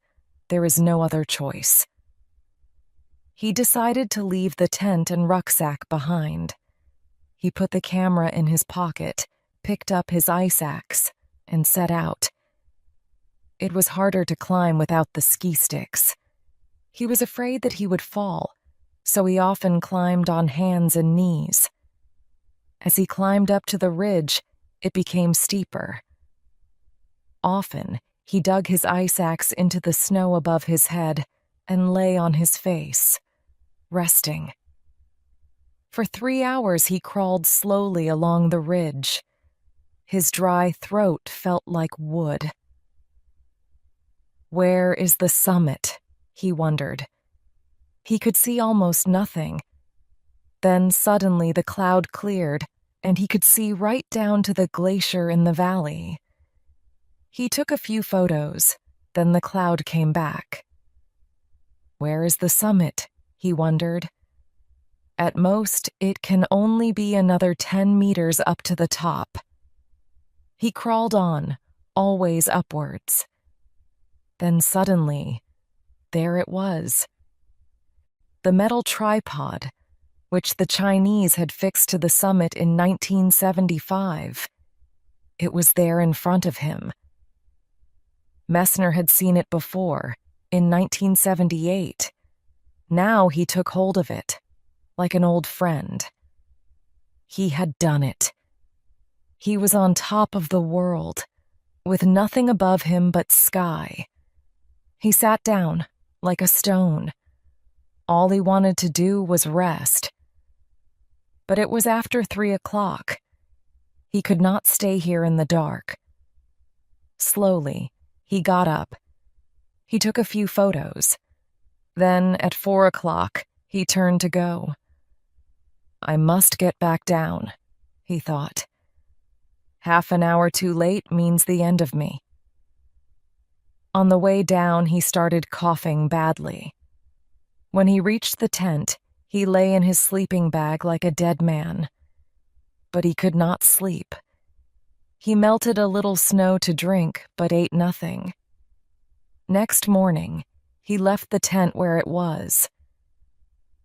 There is no other choice. He decided to leave the tent and rucksack behind. He put the camera in his pocket, picked up his ice axe, and set out. It was harder to climb without the ski sticks. He was afraid that he would fall, so he often climbed on hands and knees. As he climbed up to the ridge, it became steeper. Often, he dug his ice axe into the snow above his head and lay on his face, resting. For 3 hours, he crawled slowly along the ridge. His dry throat felt like wood. Where is the summit? He wondered. He could see almost nothing. Then suddenly the cloud cleared, and he could see right down to the glacier in the valley. He took a few photos, then the cloud came back. Where is the summit? He wondered. At most, it can only be another 10 meters up to the top. He crawled on, always upwards. Then suddenly, there it was. The metal tripod, which the Chinese had fixed to the summit in 1975. It was there in front of him. Messner had seen it before, in 1978. Now he took hold of it, like an old friend. He had done it. He was on top of the world, with nothing above him but sky. He sat down, like a stone. All he wanted to do was rest. But it was after 3 o'clock. He could not stay here in the dark. Slowly, he got up. He took a few photos. Then, at 4 o'clock, he turned to go. I must get back down, he thought. Half an hour too late means the end of me. On the way down, he started coughing badly. When he reached the tent, he lay in his sleeping bag like a dead man. But he could not sleep. He melted a little snow to drink, but ate nothing. Next morning, he left the tent where it was.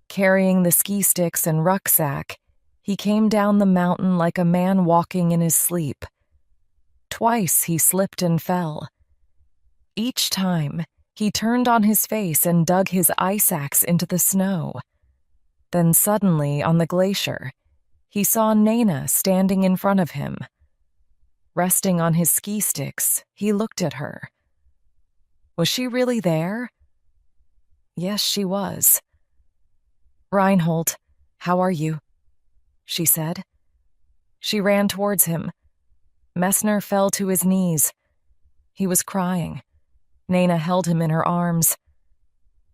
Carrying the ski sticks and rucksack, he came down the mountain like a man walking in his sleep. Twice he slipped and fell. Each time, he turned on his face and dug his ice axe into the snow. Then suddenly, on the glacier, He saw Nana standing in front of him. Resting on his ski sticks, he looked at her. Was she really there? Yes, she was. "Reinhold, how are you?" she said. She ran towards him. Messner fell to his knees. He was crying. Nana held him in her arms.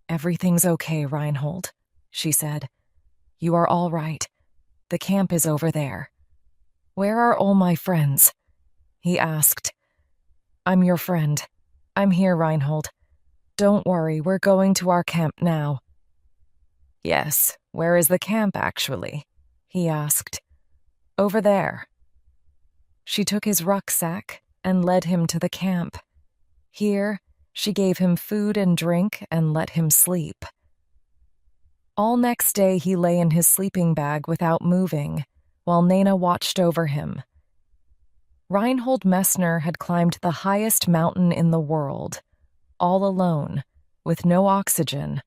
"Everything's okay, Reinhold," she said. "You are all right. The camp is over there." "Where are all my friends?" he asked. "I'm your friend. I'm here, Reinhold. Don't worry, we're going to our camp now." "Yes, where is the camp, actually?" he asked. "Over there." She took his rucksack and led him to the camp. Here, she gave him food and drink and let him sleep. All next day he lay in his sleeping bag without moving, while Nana watched over him. Reinhold Messner had climbed the highest mountain in the world, all alone, with no oxygen.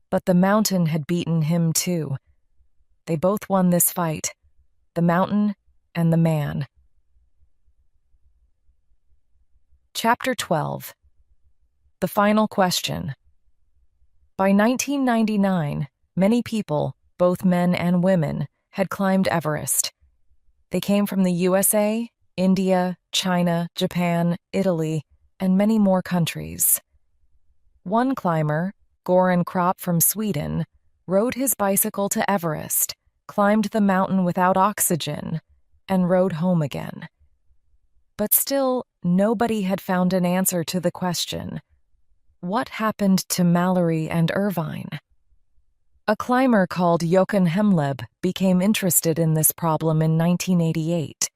But the mountain had beaten him too. They both won this fight, the mountain and the man. Chapter 12. The Final Question. By 1999, many people, both men and women, had climbed Everest. They came from the USA, India, China, Japan, Italy, and many more countries. One climber, Goran Kropp from Sweden, rode his bicycle to Everest, climbed the mountain without oxygen, and rode home again. But still, nobody had found an answer to the question, what happened to Mallory and Irvine? A climber called Jochen Hemleb became interested in this problem in 1988.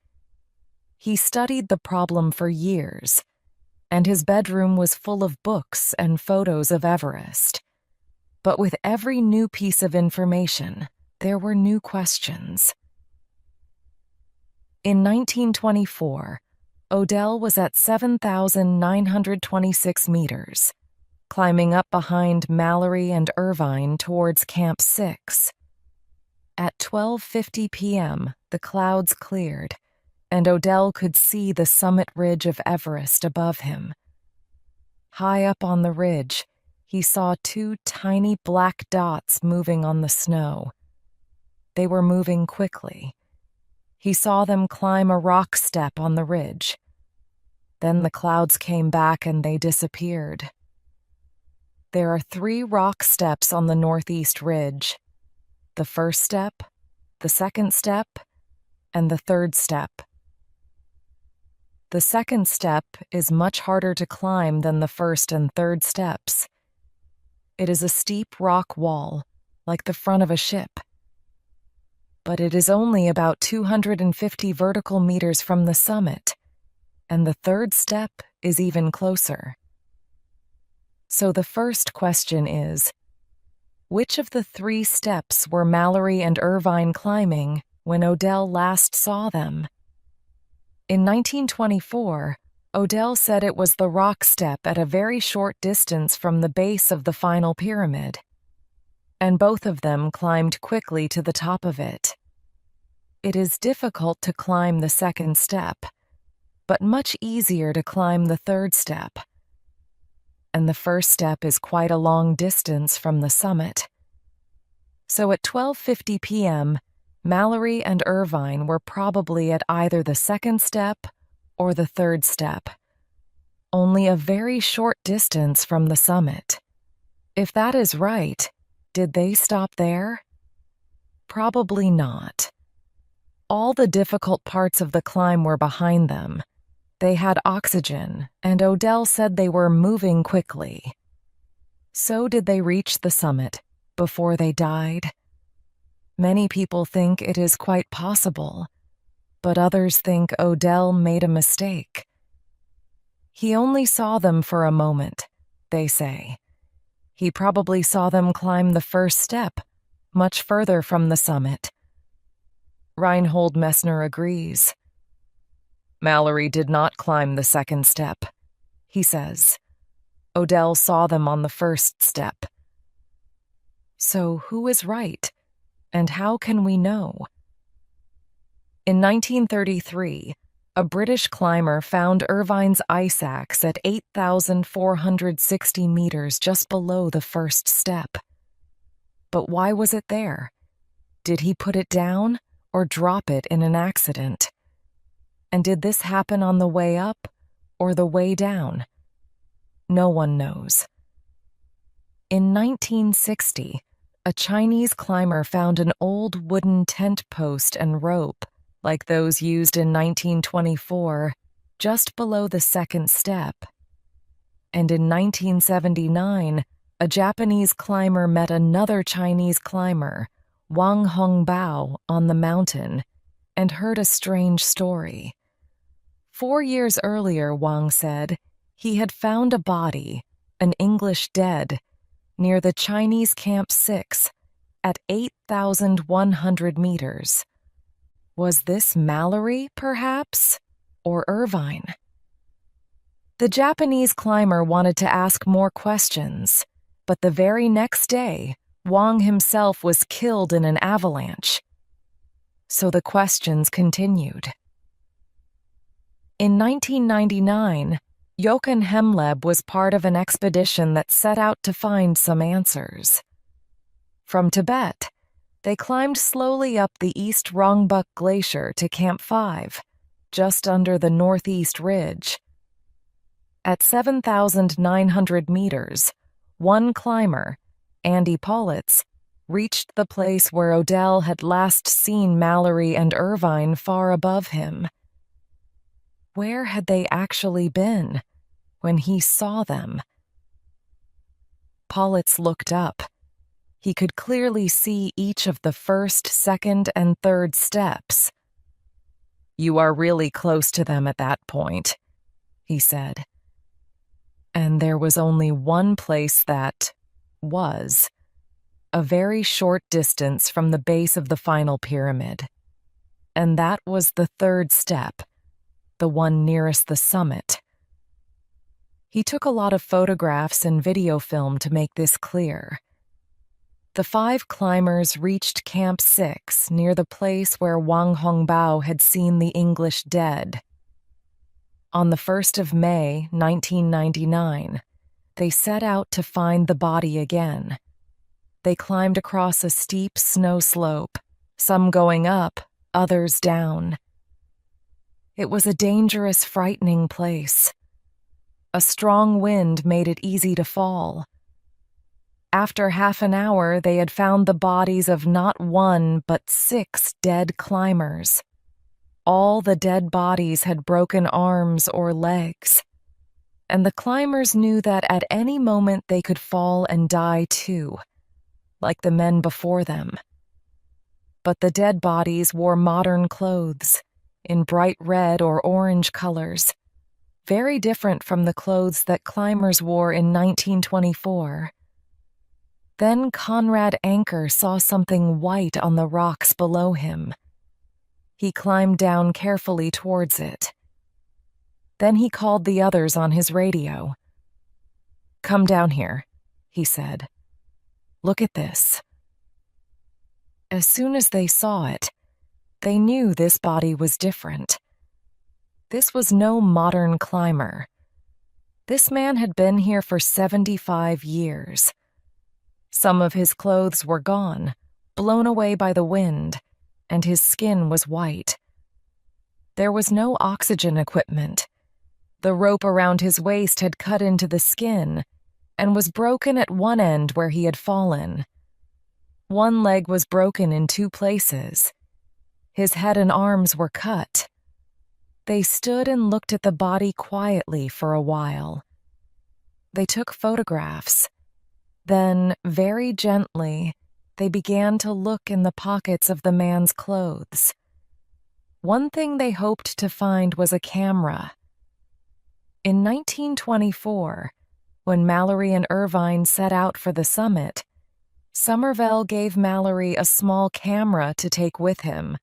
He studied the problem for years, and his bedroom was full of books and photos of Everest. But with every new piece of information, there were new questions. In 1924, Odell was at 7,926 meters, climbing up behind Mallory and Irvine towards Camp 6. At 12:50 p.m., the clouds cleared, and Odell could see the summit ridge of Everest above him. High up on the ridge, he saw two tiny black dots moving on the snow. They were moving quickly. He saw them climb a rock step on the ridge. Then the clouds came back and they disappeared. There are 3 rock steps on the northeast ridge. The first step, the second step, and the third step. The second step is much harder to climb than the first and third steps. It is a steep rock wall, like the front of a ship. But it is only about 250 vertical meters from the summit, and the third step is even closer. So the first question is, which of the 3 steps were Mallory and Irvine climbing when Odell last saw them? In 1924, Odell said it was the rock step at a very short distance from the base of the final pyramid, and both of them climbed quickly to the top of it. It is difficult to climb the second step, but much easier to climb the third step. And the first step is quite a long distance from the summit. So at 12:50 p.m., Mallory and Irvine were probably at either the second step or the third step, only a very short distance from the summit. If that is right, did they stop there? Probably not. All the difficult parts of the climb were behind them. They had oxygen, and Odell said they were moving quickly. So did they reach the summit before they died? Many people think it is quite possible, but others think Odell made a mistake. He only saw them for a moment, they say. He probably saw them climb the first step, much further from the summit. Reinhold Messner agrees. Mallory did not climb the second step, he says. Odell saw them on the first step. So who is right, and how can we know? In 1933, a British climber found Irvine's ice axe at 8,460 meters just below the first step. But why was it there? Did he put it down or drop it in an accident? And did this happen on the way up or the way down? No one knows. In 1960, a Chinese climber found an old wooden tent post and rope, like those used in 1924, just below the second step. And in 1979, a Japanese climber met another Chinese climber, Wang Hongbao, on the mountain, and heard a strange story. 4 years earlier, Wang said, he had found a body, an English dead, near the Chinese Camp 6 at 8,100 meters. Was this Mallory, perhaps? Or Irvine? The Japanese climber wanted to ask more questions, but the very next day, Wang himself was killed in an avalanche. So the questions continued. In 1999, Jochen Hemleb was part of an expedition that set out to find some answers. From Tibet, they climbed slowly up the East Rongbuk Glacier to Camp 5, just under the northeast ridge. At 7,900 meters, one climber, Andy Paulitz, reached the place where Odell had last seen Mallory and Irvine far above him. Where had they actually been when he saw them? Paulitz looked up. He could clearly see each of the first, second, and third steps. "You are really close to them at that point," he said. And there was only one place that was, a very short distance from the base of the final pyramid. And that was the third step, the one nearest the summit. He took a lot of photographs and video film to make this clear. The 5 climbers reached Camp 6 near the place where Wang Hongbao had seen the English dead. On the 1st of May, 1999, they set out to find the body again. They climbed across a steep snow slope, some going up, others down. It was a dangerous, frightening place. A strong wind made it easy to fall. After half an hour, they had found the bodies of not 1 but 6 dead climbers. All the dead bodies had broken arms or legs, and the climbers knew that at any moment they could fall and die too, like the men before them. But the dead bodies wore modern clothes, in bright red or orange colors, very different from the clothes that climbers wore in 1924. Then Conrad Anker saw something white on the rocks below him. He climbed down carefully towards it. Then he called the others on his radio. "Come down here," he said. "Look at this." As soon as they saw it, they knew this body was different. This was no modern climber. This man had been here for 75 years. Some of his clothes were gone, blown away by the wind, and his skin was white. There was no oxygen equipment. The rope around his waist had cut into the skin and was broken at one end where he had fallen. One leg was broken in 2 places. His head and arms were cut. They stood and looked at the body quietly for a while. They took photographs. Then, very gently, they began to look in the pockets of the man's clothes. One thing they hoped to find was a camera. In 1924, when Mallory and Irvine set out for the summit, Somervell gave Mallory a small camera to take with him.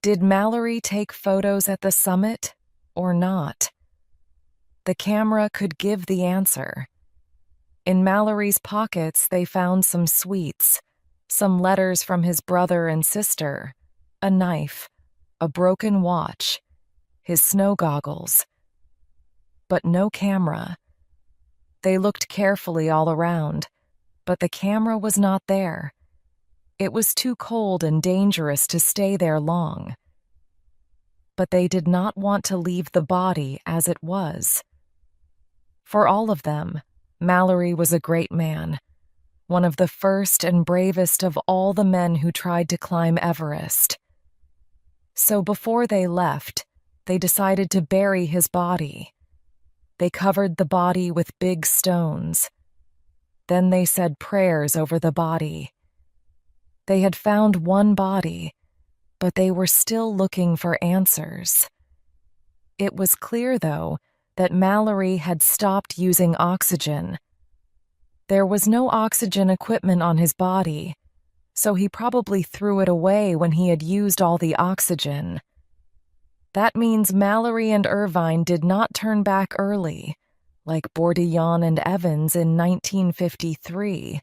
Did Mallory take photos at the summit or not? The camera could give the answer. In Mallory's pockets, they found some sweets, some letters from his brother and sister, A knife, a broken watch, his snow goggles. But no camera. They looked carefully all around, but the camera was not there. It was too cold and dangerous to stay there long. But they did not want to leave the body as it was. For all of them, Mallory was a great man, one of the first and bravest of all the men who tried to climb Everest. So before they left, they decided to bury his body. They covered the body with big stones. Then they said prayers over the body. They had found one body, but they were still looking for answers. It was clear, though, that Mallory had stopped using oxygen. There was no oxygen equipment on his body, so he probably threw it away when he had used all the oxygen. That means Mallory and Irvine did not turn back early, like Bourdillon and Evans in 1953,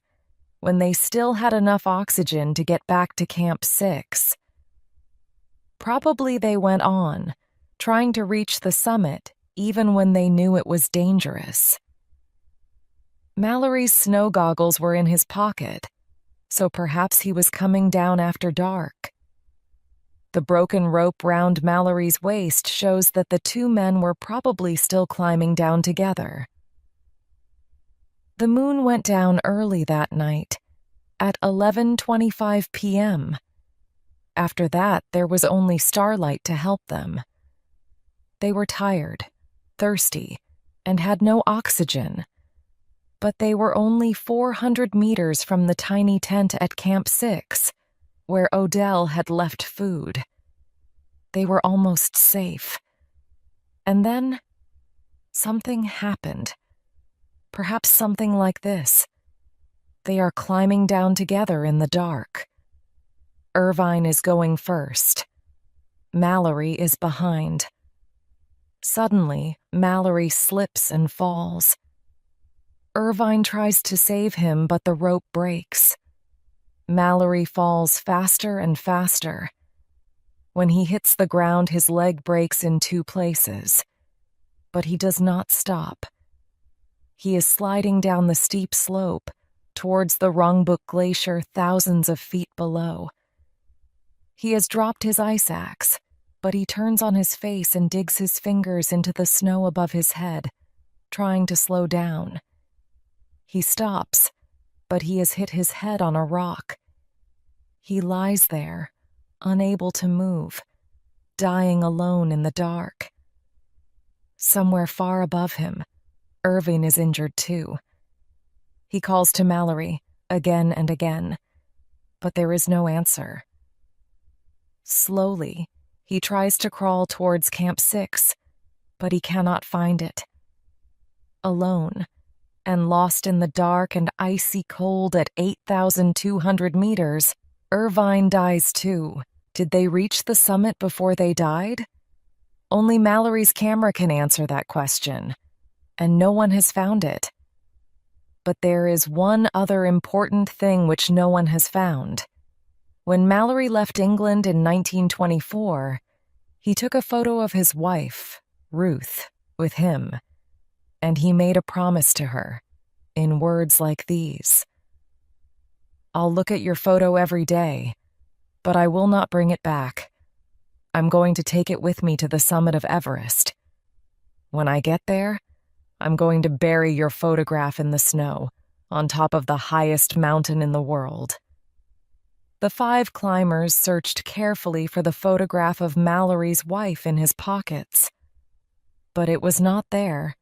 when they still had enough oxygen to get back to Camp 6. Probably they went on, trying to reach the summit even when they knew it was dangerous. Mallory's snow goggles were in his pocket, so perhaps he was coming down after dark. The broken rope round Mallory's waist shows that the two men were probably still climbing down together. The moon went down early that night, at 11:25 p.m. After that, there was only starlight to help them. They were tired, thirsty, and had no oxygen. But they were only 400 meters from the tiny tent at Camp 6, where Odell had left food. They were almost safe. And then, something happened. Perhaps something like this. They are climbing down together in the dark. Irvine is going first. Mallory is behind. Suddenly, Mallory slips and falls. Irvine tries to save him, but the rope breaks. Mallory falls faster and faster. When he hits the ground, his leg breaks in two places. But he does not stop. He is sliding down the steep slope towards the Rongbuk Glacier thousands of feet below. He has dropped his ice axe, but he turns on his face and digs his fingers into the snow above his head, trying to slow down. He stops, but he has hit his head on a rock. He lies there, unable to move, dying alone in the dark. Somewhere far above him, Irvine is injured too. He calls to Mallory again and again, but there is no answer. Slowly, he tries to crawl towards Camp 6, but he cannot find it. Alone, and lost in the dark and icy cold at 8,200 meters, Irvine dies too. Did they reach the summit before they died? Only Mallory's camera can answer that question, and no one has found it. But there is one other important thing which no one has found. When Mallory left England in 1924, he took a photo of his wife, Ruth, with him, and he made a promise to her, in words like these: "I'll look at your photo every day, but I will not bring it back. I'm going to take it with me to the summit of Everest. When I get there, I'm going to bury your photograph in the snow, on top of the highest mountain in the world." The 5 climbers searched carefully for the photograph of Mallory's wife in his pockets. But it was not there.